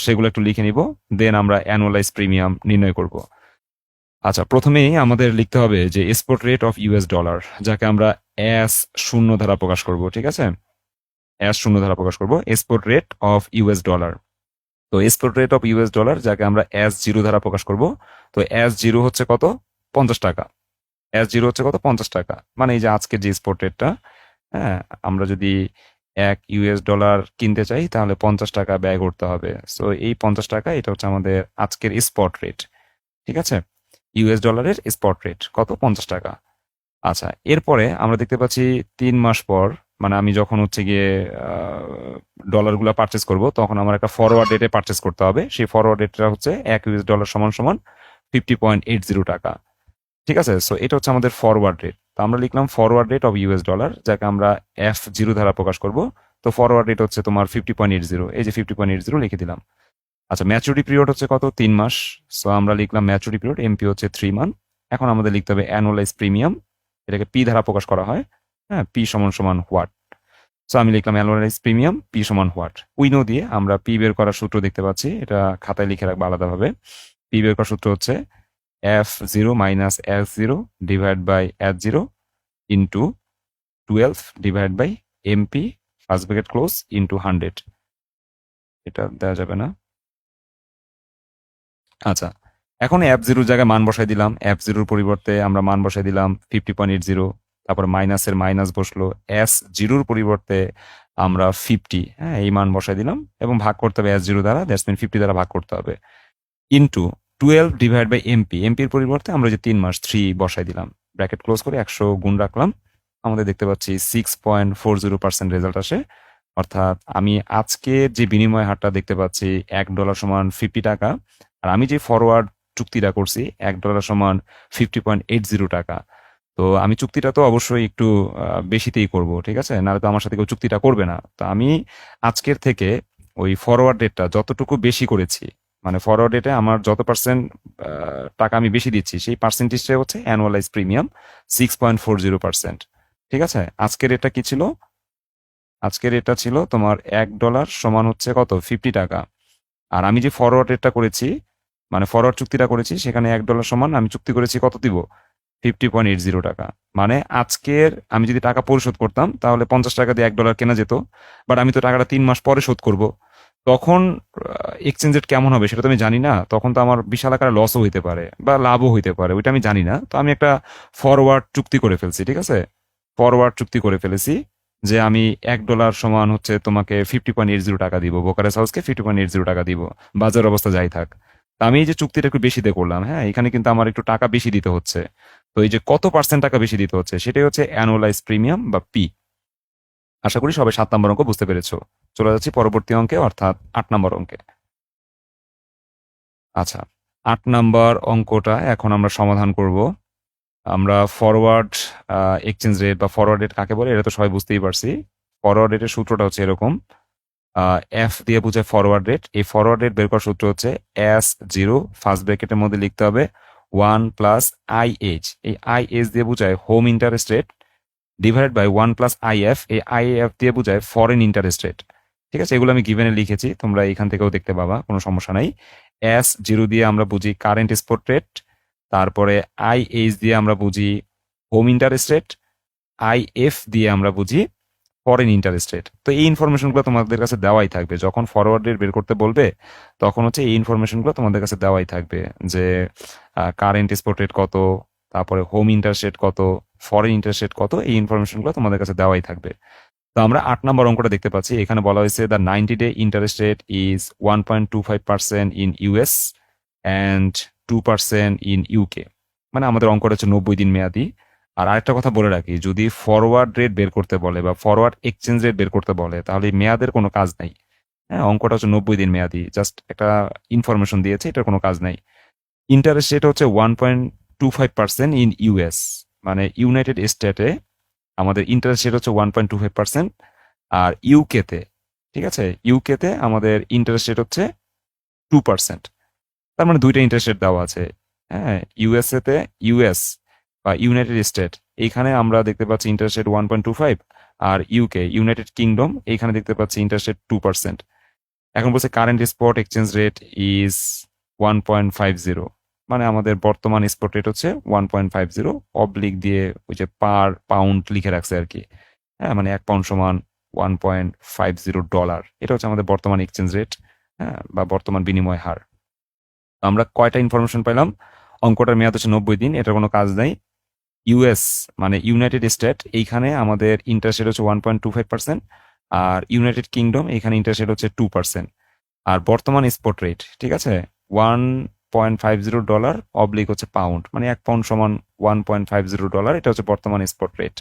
Speaker 1: সেগুলো একটু লিখে নিব, দেন আমরা অ্যানুয়ালাইজ প্রিমিয়াম নির্ণয় করব। আচ্ছা, প্রথমেই আমাদের লিখতে হবে যে spot rate of US dollar, যাকে আমরা এস শূন্য দ্বারা প্রকাশ করব। ঠিক আছে, এস শূন্য দ্বারা প্রকাশ করব, spot rate of US dollar. তো spot rate of US dollar যাকে আমরা S0 দ্বারা প্রকাশ করব। তো S0 হচ্ছে কত? 50 টাকা। S0 হচ্ছে কত? 50 টাকা। মানে এই যে আজকের যে স্পট রেটটা, হ্যাঁ, আমরা যদি $1 কিনতে চাই তাহলে 50 টাকা ব্যয় করতে হবে। সো এই 50 টাকা, এটা হচ্ছে আমাদের আজকের স্পট রেট। ঠিক আছে, ইউএস ডলারের স্পট রেট কত? 50 টাকা। আচ্ছা, এরপরে আমরা দেখতে পাচ্ছি 3 মাস পর, মানে আমি যখন হচ্ছে গিয়ে ডলারগুলো পারচেস করব, তখন আমার একটা ফরওয়ার্ড রেটে পারচেস করতে হবে। সেই ফরওয়ার্ড রেটটা হচ্ছে $1 সমান সমান 50.80 টাকা। ঠিক আছে, সো এটা হচ্ছে আমাদের ফরওয়ার্ড রেট। তো আমরা লিখলাম forward rate of US dollar, যাকে আমরা F0 দ্বারা প্রকাশ করব। তো ফরওয়ার্ড রেট হচ্ছে তোমার 50.80, এই যে 50.80 লিখে দিলাম। আচ্ছা, ম্যাচুরিটি পিরিয়ড হচ্ছে কত? 3 মাস। সো আমরা লিখলাম ম্যাচুরিটি পিরিয়ড, এমপি হচ্ছে 3 মান্থ। এখন আমাদের লিখতে হবে অ্যানুয়ালাইজ প্রিমিয়াম, এটাকে পি দ্বারা প্রকাশ করা হয়। হ্যাঁ, পি সমান সমান হোয়াট। সো আমি লিখলাম অ্যানুয়ালাইজ প্রিমিয়াম পি সমান হোয়াট। উইনো দিয়ে আমরা পি বের করার সূত্র দেখতে পাচ্ছি, এটা খাতায় লিখে রাখবো আলাদাভাবে। পি বের করার সূত্র হচ্ছে F0 minus S0 divide by S0 into 12 divide by MP first bracket close into 100। এটা দেওয়া যাবে না। আচ্ছা, এখন F0 জায়গায় মান বসাই দিলাম। F0 পরিবর্তে আমরা মান বসাই দিলাম 50.80, তারপর মাইনাসের মাইনাস বসলো। S0 পরিবর্তে আমরা 50, হ্যাঁ, এই মান বসাই দিলাম, এবং ভাগ করতে হবে S0 দ্বারা, দ্যাটস মিন 50 দ্বারা ভাগ করতে হবে, ইন্টু 12 ডিভাইড বাই এমপি। এমপির পরিবর্তে আমরা যে 3 মাস 3 বসাই দিলাম, ব্র্যাকেট ক্লোজ করে 100 গুণ রাখলাম। আমাদের দেখতে পাচ্ছি 6.40% রেজাল্ট আসে। অর্থাৎ আমি আজকে যে বিনিময় হারটা দেখতে পাচ্ছি $1 সমান 50 টাকা, আর আমি যে ফরওয়ার্ড চুক্তিটা করছি $1 সমান 50.80 টাকা। তো আমি চুক্তিটা তো অবশ্যই একটু বেশিতেই করব, ঠিক আছে, নাহলে তো আমার সাথে কেউ চুক্তিটা করবে না। তো আমি আজকের থেকে ওই ফরওয়ার্ড রেটটা যতটুকু বেশি করেছি, মানে ফরওয়ার্ড রেটে আমার যত পার্সেন্ট টাকা আমি বেশি দিচ্ছি, সেই পার্সেন্টেজটা হচ্ছে অ্যানুয়ালাইজ প্রিমিয়াম 6.40%। ঠিক আছে, আজকের রেটটা কি ছিল? আজকের রেটটা ছিল তোমার $1 সমান হচ্ছে কত? 50 টাকা। আর আমি যে ফরওয়ার্ড রেটটা করেছি, মানে ফরওয়ার্ড চুক্তিটা করেছি, সেখানে $1 সমান আমি চুক্তি করেছি কত দিব? 50.80 টাকা। মানে আজকের আমি যদি টাকা পরিশোধ করতাম তাহলে 50 টাকা দিয়ে $1 কেনা যেত, বাট আমি তো টাকাটা 3 মাস পরে শোধ করব। তখন এক্সচেঞ্জ রেট কেমন হবে সেটা তো আমি জানি না। তখন তো আমার বিশাল আকারে লসও হইতে পারে বা লাভও হইতে পারে, ওইটা আমি জানি না। তো আমি একটা ফরওয়ার্ড চুক্তি করে ফেলছি। ঠিক আছে, ফরওয়ার্ড চুক্তি করে ফেলেছি যে আমি $1 সমান হচ্ছে তোমাকে 50.80 টাকা দিব, ব্রোকারেজ হাউসকে 50.80 টাকা দিব, বাজার অবস্থা যাই থাক। তা আমি এই যে চুক্তিটা একটু বেশিতে করলাম, হ্যাঁ, এখানে কিন্তু আমার একটু টাকা বেশি দিতে হচ্ছে। তো এই যে কত পার্সেন্ট টাকা বেশি দিতে হচ্ছে, সেটাই হচ্ছে অ্যানুয়ালাইজ প্রিমিয়াম বা পি। আশা করি সবাই 7 নম্বর অঙ্ক বুঝতে পেরেছো। চলে যাচ্ছি পরবর্তী অঙ্কে, অর্থাৎ 8 নম্বর অঙ্কে। আচ্ছা, 8 নম্বর অঙ্কটা এখন আমরা সমাধান করব। আমরা ফরওয়ার্ড এক্সচেঞ্জ রেট বা ফরওয়ার্ড রেট কাকে বলে এটা তো সবাই বুঝতেই পারছি। ফরওয়ার্ড রেটের সূত্রটা হচ্ছে এরকম, এফ দিয়ে বোঝায় ফরওয়ার্ড রেট। এই ফরওয়ার্ড রেট বের করার সূত্র হচ্ছে S0 ফার্স্ট ব্র্যাকেটের মধ্যে লিখতে হবে 1 প্লাস IH। এই IH দিয়ে বোঝায় home interest rate, divide by 1 plus IF। এই IF দিয়ে বোঝায় ফরেন ইন্টারেস্ট রেট। ঠিক আছে, এগুলো আমি গিভেনে লিখেছি, তোমরা এখান থেকেও দেখতে পাবা, কোনো সমস্যা নাই। S0 দিয়ে আমরা বুঝি কারেন্ট স্পট রেট, তারপরে IH দিয়ে আমরা বুঝি হোম ইন্টারেস্ট রেট, IF দিয়ে আমরা বুঝি ফরেন ইন্টারেস্ট রেট। তো এই ইনফরমেশনগুলো তোমাদের কাছে দেওয়াই থাকবে, যখন ফরওয়ার্ড রেট বের করতে বলবে তখন হচ্ছে এই ইনফরমেশনগুলো তোমাদের কাছে দেওয়াই থাকবে, যে কারেন্ট স্পট রেট কত, তারপরে হোম ইন্টারেস্ট রেট কত, ফরেন ইন্টারেস্ট রেট কত, এই ইনফরমেশনগুলো তোমাদের কাছে দেওয়াই থাকবে। তো আমরা 8 নম্বর অঙ্কটা দেখতে পাচ্ছি, এখানে বলা হয়েছে the 90-day interest rate is 1.25% in US and 2% in UK. মানে আমাদের অঙ্কটা হচ্ছে 90 দিন মেয়াদি। আর আরেকটা কথা বলে রাখি, যদি ফরওয়ার্ড রেট বের করতে বলে বা ফরওয়ার্ড এক্সচেঞ্জ রেট বের করতে বলে তাহলে এই মেয়াদের কোনো কাজ নাই। হ্যাঁ, অঙ্কটা হচ্ছে 90 দিন মেয়াদি, জাস্ট একটা ইনফরমেশন দিয়েছে, এটার কোনো কাজ নাই। ইন্টারেস্ট রেট হচ্ছে 1.25% ইন ইউএস, মানে ইউনাইটেড স্টেটে আমাদের ইন্টারেস্ট রেট হচ্ছে 1.25%। আর ইউকেতে, ঠিক আছে, ইউকেতে আমাদের ইন্টারেস্ট রেট হচ্ছে 2%। তার মানে দুইটা ইন্টারেস্ট রেট দেওয়া আছে। হ্যাঁ, ইউএসএতে, ইউএস বা ইউনাইটেড স্টেট, এইখানে আমরা দেখতে পাচ্ছি ইন্টারেস্ট রেট 1.25, আর ইউকে, ইউনাইটেড কিংডম, এইখানে দেখতে পাচ্ছি ইন্টারেস্ট রেট 2%। এখন বলছে current spot exchange rate is 1.50, মানে আমাদের বর্তমান স্পট রেট হচ্ছে 1.50, অবলিক দিয়ে ওই যে পার পাউন্ড লিখে রাখছে আর কি। হ্যাঁ, মানে 1 পাউন্ড সমান $1.50, এটা হচ্ছে আমাদের বর্তমান এক্সচেঞ্জ রেট, হ্যাঁ, বা বর্তমান বিনিময় হার। তো আমরা কয়টা ইনফরমেশন পেলাম? অঙ্কটার মেয়াদ হচ্ছে 90 দিন, এটার কোনো কাজ নাই। ইউএস মানে ইউনাইটেড স্টেট, এইখানে আমাদের ইন্টারেস্ট রেট হচ্ছে 1.25%, আর ইউনাইটেড কিংডম এইখানে ইন্টারেস্ট রেট হচ্ছে 2%। আর বর্তমান স্পট রেট, ঠিক আছে, $1.50 অবলিক হচ্ছে পাউন্ড, মানে 1 পাউন্ড সমান $1.50, এটা হচ্ছে বর্তমান spot rate.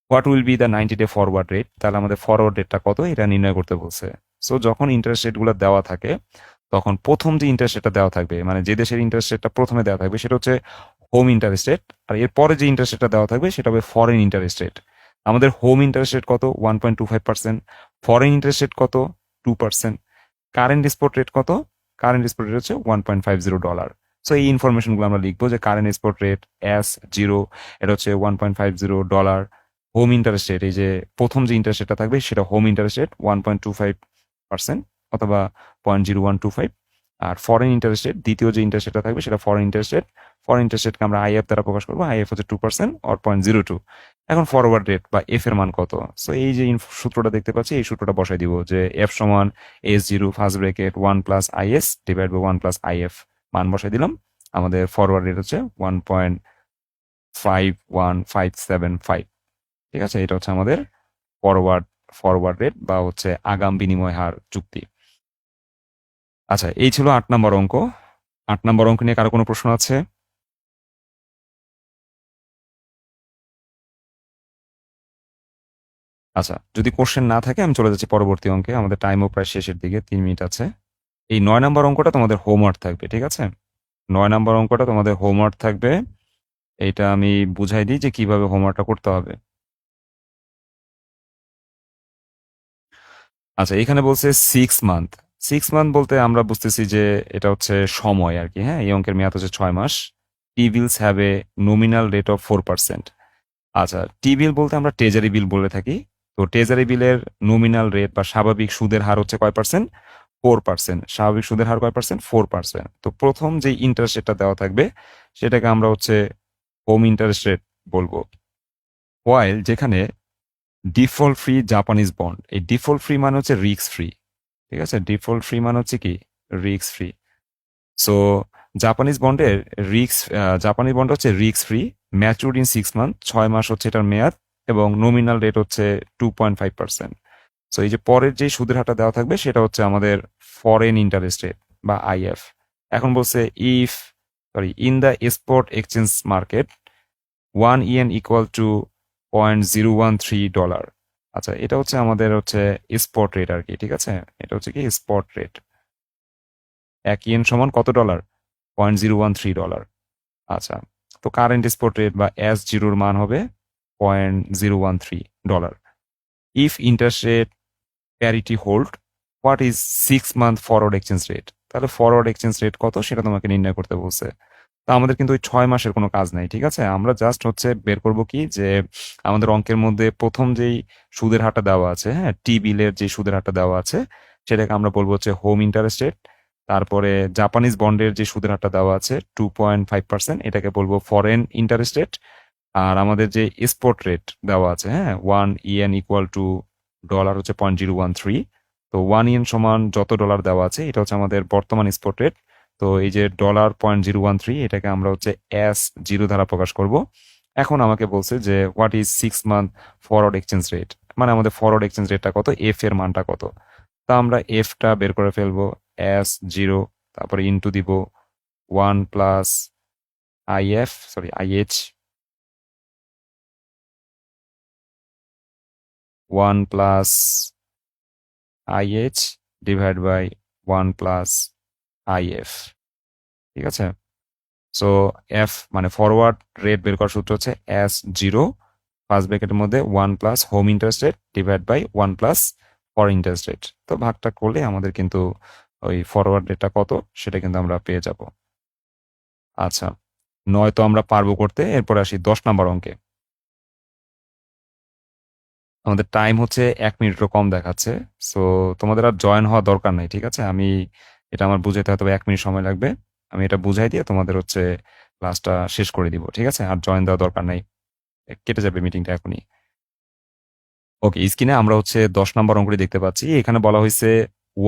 Speaker 1: What will be the 90-day forward rate? তাহলে আমাদের ফরওয়ার্ড রেটটা কত, এটা নির্ণয় করতে বলছে। সো যখন ইন্টারেস্ট রেটগুলো দেওয়া থাকে তখন প্রথম যে ইন্টারেস্ট রেটটা দেওয়া থাকবে, মানে যে দেশের ইন্টারেস্ট রেটটা প্রথমে দেওয়া থাকবে সেটা হচ্ছে হোম ইন্টারেস্ট রেট, আর এরপরে যে ইন্টারেস্ট রেটটা দেওয়া থাকবে সেটা হবে ফরেন ইন্টারেস্ট রেট। আমাদের হোম ইন্টারেস্ট রেট কত? 1.25%। ফরেন ইন্টারেস্ট রেট কত? 2%। কারেন্ট স্পট রেট কত? কারেন্ট স্পট রেট হচ্ছে $1.50। সো এই ইনফরমেশনগুলো আমরা লিখবো যে কারেন্ট স্পট রেট S0, এটা হচ্ছে $1.50। হোম ইন্টারেস্ট রেট, এই যে প্রথম যে ইন্টারেস্ট রেটটা থাকবে সেটা হোম ইন্টারেস্ট রেট 1.25% অথবা 0.0125। আর ফরেন ইন্টারেস্ট রেট, দ্বিতীয় যে ইন্টারেস্ট রেটটা থাকবে সেটা foreign interest rate. Foreign interest রেটকে আমরা আইএফ দ্বারা প্রকাশ করবো, আইএফ হচ্ছে 2% অর 0.02। এখন ফরওয়ার্ড রেট বা এফ এর মান কত? সো এই যে সূত্রটা দেখতে পাচ্ছি, এই সূত্রটা বসাই দিব যে এফ সমান S0 first bracket 1 plus IS divide by 1 plus IF, মান বসাই দিলাম। আমাদের ফরওয়ার্ড রেট হচ্ছে 1.51575। ঠিক আছে, এটা হচ্ছে আমাদের ফরওয়ার্ড ফরওয়ার্ড রেট বা হচ্ছে আগাম বিনিময় হার চুক্তি। আচ্ছা, এই ছিল 8 নম্বর অঙ্ক। 8 নম্বর অঙ্ক নিয়ে কারো কোনো প্রশ্ন আছে? আচ্ছা, যদি কোশ্চেন না থাকে আমি চলে যাচ্ছি পরবর্তী অঙ্কে, আমাদের টাইমও প্রায় শেষের দিকে, 3 মিনিট আছে। এই 9 নম্বর অঙ্কটা তোমাদের হোমওয়ার্ক থাকবে, ঠিক আছে? 9 নম্বর অঙ্কটা তোমাদের হোমওয়ার্ক থাকবে, এইটা আমি বুঝাই দিই যে কিভাবে হোমওয়ার্কটা করতে হবে। আচ্ছা, এখানে বলছে 6 মান্থ। 6 মান্থ বলতে আমরা বুঝতেছি যে এটা হচ্ছে সময় আর কি। হ্যাঁ, এই অঙ্কের মেয়াদ হচ্ছে 6 মাস। T bills have a nominal rate of 4%। আচ্ছা, টি বিল বলতে আমরা ট্রেজারি বিল বলে থাকি। তো ট্রেজারি বিলের নমিনাল রেট বা স্বাভাবিক সুদের হার হচ্ছে কয় পার্সেন্ট? 4%। স্বাভাবিক সুদের হার কয় পার্সেন্ট? 4%। তো প্রথম যে ইন্টারেস্ট রেটটা দেওয়া থাকবে সেটাকে আমরা হচ্ছে হোম ইন্টারেস্ট রেট বলবো। ওয়াইল যেখানে ডিফল্ট ফ্রি জাপানিজ বন্ড, এই ডিফল্ট ফ্রি মানে হচ্ছে রিস্ক ফ্রি, ঠিক আছে? ডিফল্ট ফ্রি মানে হচ্ছে কি? Risk free. সো জাপানিজ বন্ডের জাপানিজ বন্ড হচ্ছে risk free, matured in 6 month, 6 মাস হচ্ছে এটার মেয়াদ, এবং নমিনাল রেট হচ্ছে 2.5%। সো এই যে পরের যে সুদের হারটা দেওয়া থাকবে সেটা হচ্ছে আমাদের ফরেন ইন্টারেস্ট রেট বা আইএফ। এখন বলছে in the spot exchange market 1 yen equal to $0.013। আচ্ছা, এটা হচ্ছে আমাদের হচ্ছে স্পট রেট আর কি, ঠিক আছে? এটা হচ্ছে কি স্পট রেট। 1 ইয়েন সমান কত ডলার? $0.013। আচ্ছা, তো কারেন্ট স্পট রেট বা S0 মান হবে $0.013। If interest rate parity hold, what is 6 month forward exchange rate? তাহলে ফরওয়ার্ড এক্সচেঞ্জ রেট কত সেটা তোমাকে নির্ণয় করতে বলছে। তা আমাদের কিন্তু ওই 6 মাসের কোনো কাজ নাই, ঠিক আছে? আমরা জাস্ট হচ্ছে বের করব কি যে আমাদের অঙ্কের মধ্যে প্রথম যেই সুদের হারটা দেওয়া আছে, হ্যাঁ, টি বিলের যে সুদের হারটা দেওয়া আছে সেটাকে আমরা বলবো হচ্ছে হোম ইন্টারেস্ট রেট। তারপরে জাপানিজ বন্ডের যে সুদের হারটা দেওয়া আছে 2.5%, এটাকে বলবো ফরেন ইন্টারেস্ট রেট। আর আমাদের যে স্পট রেট দেওয়া আছে, হ্যাঁ, 1 ইয়েন ইকুয়াল টু ডলার হচ্ছে 0.013। তো 1 ইয়েন সমান যত ডলার দেওয়া আছে এটা হচ্ছে আমাদের বর্তমান স্পট রেট, তো এই যে $0.013 এটাকে আমরা হচ্ছে S0 দ্বারা প্রকাশ করব। এখন আমাকে বলছে যে what is 6 month forward exchange rate, মানে আমাদের ফরওয়ার্ড এক্সচেঞ্জ রেটটা কত, এফ এর মানটা কত। তা আমরা এফটা বের করে ফেলবো, S0 তারপরে ইনটু দিব 1 plus IH 1 plus IH divide by 1 plus IF। ঠিক আছে, সো এফ মানে ফরওয়ার্ড রেট বের করার সূত্র হচ্ছে S0 ফার্স্ট ব্র্যাকেটের মধ্যে 1 plus home interest rate divide by 1 plus foreign interest rate. তো ভাগটা করলে আমাদের কিন্তু ওই ফরওয়ার্ড রেটটা কত সেটা কিন্তু আমরা পেয়ে যাব। আচ্ছা, 9 তো আমরা পারবো করতে, এরপর আসি 10 নম্বর অঙ্কে। আমাদের টাইম হচ্ছে 1 মিনিটেরও কম দেখাচ্ছে, সো তোমাদের আর জয়েন হওয়া দরকার নাই। ঠিক আছে, আমি এটা আমার বুঝাইতে হয়তো 1 মিনিট সময় লাগবে, আমি এটা বুঝাই দিয়ে তোমাদের হচ্ছে ক্লাসটা শেষ করে দিব। ঠিক আছে, আর জয়েন দেওয়া দরকার নাই, কেটে যাবে মিটিংটা এখনই। ওকে, স্ক্রিনে আমরা হচ্ছে 10 নম্বর অঙ্কটি দেখতে পাচ্ছি। এখানে বলা হয়েছে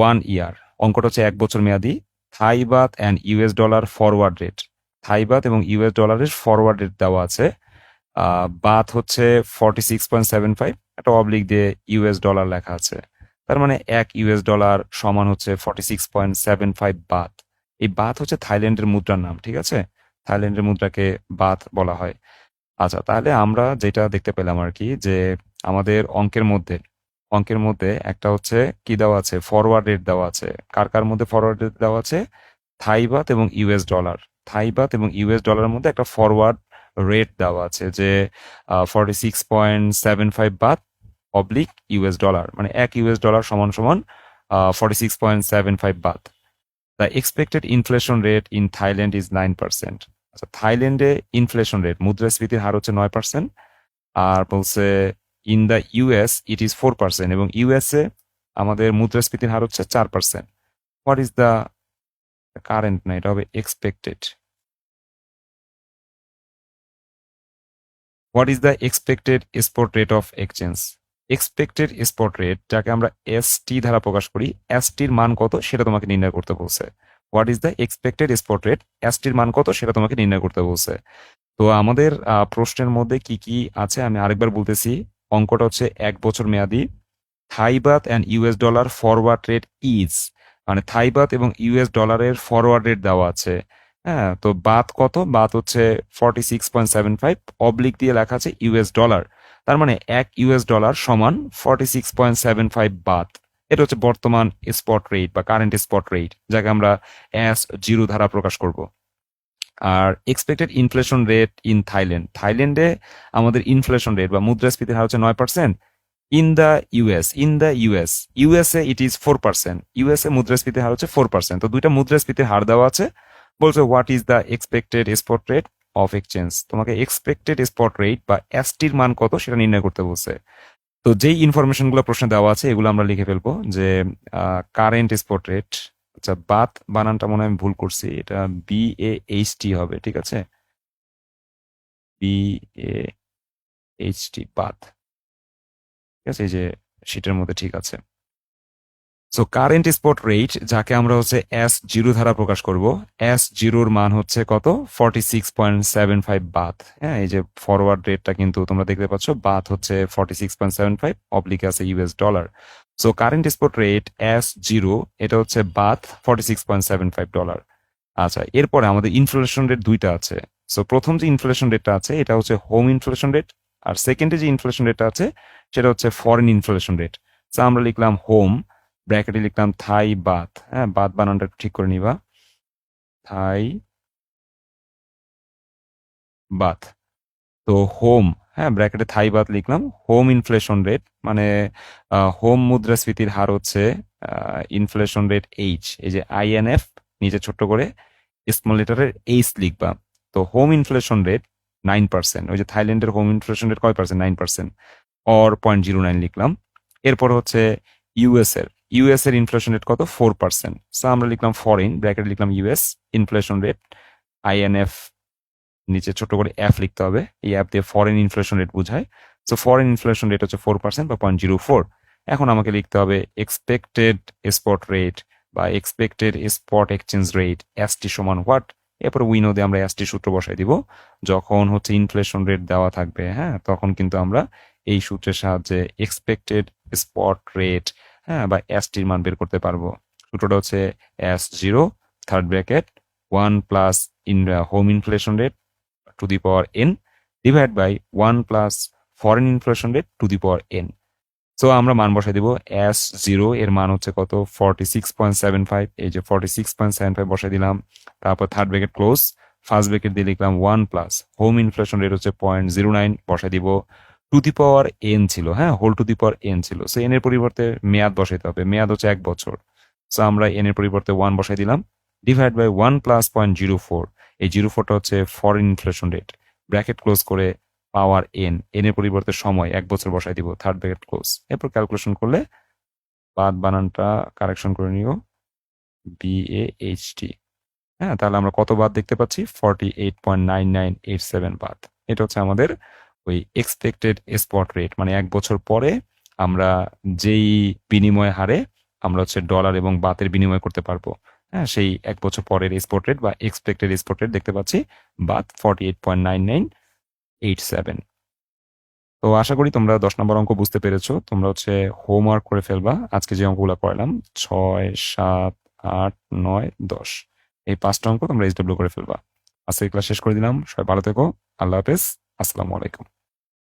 Speaker 1: 1 ইয়ার, অঙ্কটা হচ্ছে 1 বছর মেয়াদি, Thai baht and US dollar forward rate. Thai baht এবং ইউএস ডলারের ফরওয়ার্ড রেট দেওয়া আছে। বাত হচ্ছে 46.75, একটা অবলিক দিয়ে ইউএস ডলার লেখা আছে, তার মানে $1 সমান হচ্ছে 46.75 বাত। এই বাত হচ্ছে থাইল্যান্ডের মুদ্রার নাম। ঠিক আছে, থাইল্যান্ডের মুদ্রাকে বাত বলা হয়। আচ্ছা, তাহলে আমরা যেটা দেখতে পেলাম আর কি, যে আমাদের অঙ্কের মধ্যে একটা হচ্ছে কি দেওয়া আছে, ফরওয়ার্ড রেট দেওয়া আছে। কার কার মধ্যে ফরওয়ার্ড রেট দেওয়া আছে? থাই বাত এবং ইউএস ডলার। থাই বাত এবং ইউএস ডলারের মধ্যে একটা ফরওয়ার্ড রেট দেওয়া আছে যে 46.75 বাত অবলিক ইউএস ডলার, মানে $1 সমান সমান 46.75 Baat. The expected inflation rate in Thailand is 9%। আচ্ছা, থাইল্যান্ডে ইনফ্লেশন রেট, মুদ্রাস্ফীতির হার হচ্ছে 9%। আর বলছে in the US it is 4%, এবং ইউএসএ আমাদের মুদ্রাস্ফীতির হার হচ্ছে 4%। হোয়াট ইজ দ্য কারেন্ট, না এটা হবে expected. What is the expected spot rate of exchange? Expected spot rate, যাকে আমরা এসটি দ্বারা প্রকাশ করি, এসটির মান কত সেটা তোমাকে নির্ণয় করতে বলছে। What is the expected spot rate, এসটির মান কত সেটা তোমাকে নির্ণয় করতে বলছে। তো আমাদের প্রশ্নের মধ্যে কি কি আছে আমি আরেকবার বলতেছি। অঙ্কটা হচ্ছে 1 বছর মেয়াদি, Thai baht and US dollar forward rate is, মানে থাই বাত এবং ইউএস ডলারের ফরওয়ার্ড রেট দেওয়া আছে। হ্যাঁ, তো বাত কত, বাত হচ্ছে 46.75, অবলিক দিয়ে লেখা আছে ইউএস ডলার, তার মানে $1 সমান 46.75 বাত। এটা হচ্ছে বর্তমান স্পট রেট বা কারেন্ট স্পট রেট, যাকে আমরা S0 দ্বারা প্রকাশ করব। Are expected inflation rate in থাইল্যান্ডে আমাদের ইনফ্লেশন রেট বা মুদ্রাস্ফীতির হার হচ্ছে 9%। ইউএসএ ইট ইজ 4%, ইউএসএ মুদ্রাস্ফীতির হার হচ্ছে 4%। তো দুইটা মুদ্রাস্ফীতির হার দেওয়া আছে, বলছে what is the expected spot rate of exchange. তোমাকে এক্সপেক্টেড স্পট রেট বা এসটির মান কত সেটা নির্ণয় করতে বলছে। তো যেই ইনফরমেশনগুলো প্রশ্নে দেওয়া আছে এগুলো আমরা লিখে ফেলবো, যে কারেন্ট স্পট রেট, আচ্ছা বাত বানানটা মনে হয় আমি ভুল করছি, এটা BAHT হবে। ঠিক আছে, BAHT বাত। ঠিক আছে, এই যে শীটের মধ্যে ঠিক আছে। সো কারেন্ট স্পট রেট, যাকে আমরা হচ্ছে S0 দ্বারা প্রকাশ করব, S0-র মান হচ্ছে কত, 46.75 বাত। হ্যাঁ, এই যে ফরওয়ার্ড রেটটা কিন্তু তোমরা দেখতে পাচ্ছ, বাত হচ্ছে 46.75, অবলিক আছে US dollar. So current spot rate S0 এটা হচ্ছে বাত $46.75। আচ্ছা, এরপরে আমাদের ইনফ্লেশন রেট দুইটা আছে। সো প্রথম যে ইনফ্লেশন রেটটা আছে এটা হচ্ছে হোম ইনফ্লেশন রেট, আর সেকেন্ডে যে ইনফ্লেশন রেটটা আছে সেটা হচ্ছে ফরেন ইনফ্লেশন রেট। সো আমরা লিখলাম হোম, ব্র্যাকেটে লিখলাম থাই বাত। হ্যাঁ, বাত বানানটা একটু ঠিক করে নিবা, থাই বাত। তো হোম, হ্যাঁ ব্র্যাকেটে থাই বাত লিখলাম, হোম ইনফ্লেশন রেট মানে হোম মুদ্রাস্ফীতির হার হচ্ছে ইনফ্লেশন রেট এইচ, এই যে INF নিচে ছোট্ট করে স্মল লেটারের এইচ লিখবা। তো হোম ইনফ্লেশন রেট 9%, ওই যে থাইল্যান্ডের হোম ইনফ্লেশন রেট কয় পার্সেন্ট, 9%, অর 0.09 লিখলাম। এরপর হচ্ছে ইউএস এর ইনফ্লেশন রেট কত, 4%। সো আমরা লিখলাম ফরেন, ব্র্যাকেটে লিখলাম ইউএস ইনফ্লেশন রেট, INF নিচে ছোট করে এফ লিখতে হবে, এই অ্যাপ দিয়ে ফরেন ইনফ্লেশন রেট বোঝায়। সো ফরেন ইনফ্লেশন রেট হচ্ছে 4% বা 0.04। এখন আমাকে লিখতে হবে এক্সপেক্টেড স্পট রেট বা expected spot exchange rate ST সমান হোয়াট। এরপর উইনো দিয়ে আমরা এসটি সূত্র বসাই দিব। যখন হচ্ছে ইনফ্লেশন রেট দেওয়া থাকবে, হ্যাঁ, তখন কিন্তু আমরা এই সূত্রের সাহায্যে এক্সপেক্টেড স্পট রেট, হ্যাঁ, বা এসটির মান বের করতে পারবো। সূত্রটা হচ্ছে S0 third bracket 1 plus home inflation rate to the power n divide by 1 plus foreign inflation rate to the power n। So আমরা মান বসাই দিব। S0 এর মান হচ্ছে কত, 46.75। এই যে 46.75 বসাই দিলাম। তারপর third bracket close, first bracket দিয়ে লিখলাম 1 প্লাস হোম ইনফ্লেশন রেট হচ্ছে 0.09 বসাই দিব। টু দি পাওয়ার n ছিল, হ্যাঁ, whole to the power n ছিল। সো n এর পরিবর্তে মেয়াদ বসাইতে হবে, মেয়াদ হচ্ছে 1 বছর। সো আমরা n এর পরিবর্তে 1 বসাই দিলাম, ডিভাইড বাই 1 প্লাস 0.04। এই 04টা হচ্ছে foreign inflation rate, bracket close করে পাওয়ার n, n এর পরিবর্তে সময় 1 বছর বসাই দিব, থার্ড ব্র্যাকেট ক্লোজ। এরপর ক্যালকুলেশন করলে বাদ বানানটা কারেকশন করে নিও, BAHT। হ্যাঁ, তাহলে আমরা কত বাদ দেখতে পাচ্ছি, 48.9987 বাদ। এটা হচ্ছে আমাদের ওই এক্সপেক্টেড স্পট রেট, মানে 1 বছর পরে আমরা যেই বিনিময় হারে আমরা হচ্ছে ডলার এবং বাতের বিনিময় করতে পারবো, হ্যাঁ, সেই 1 বছর পরের স্পট রেট বা এক্সপেক্টেড স্পট রেট দেখতে পাচ্ছি, বাদ 48.9987। তো আশা করি তোমরা 10 নম্বর অঙ্ক বুঝতে পেরেছো। তোমরা হচ্ছে হোমওয়ার্ক করে ফেলবা। আজকে যে অঙ্কগুলো করালাম 6, 7, 8, 9, 10, এই 5টা অঙ্ক তোমরা SW করে ফেলবা। আজকে ক্লাস শেষ করে দিলাম। সবাই ভালো থেকো। আল্লাহ হাফেজ। আসসালামু আলাইকুম।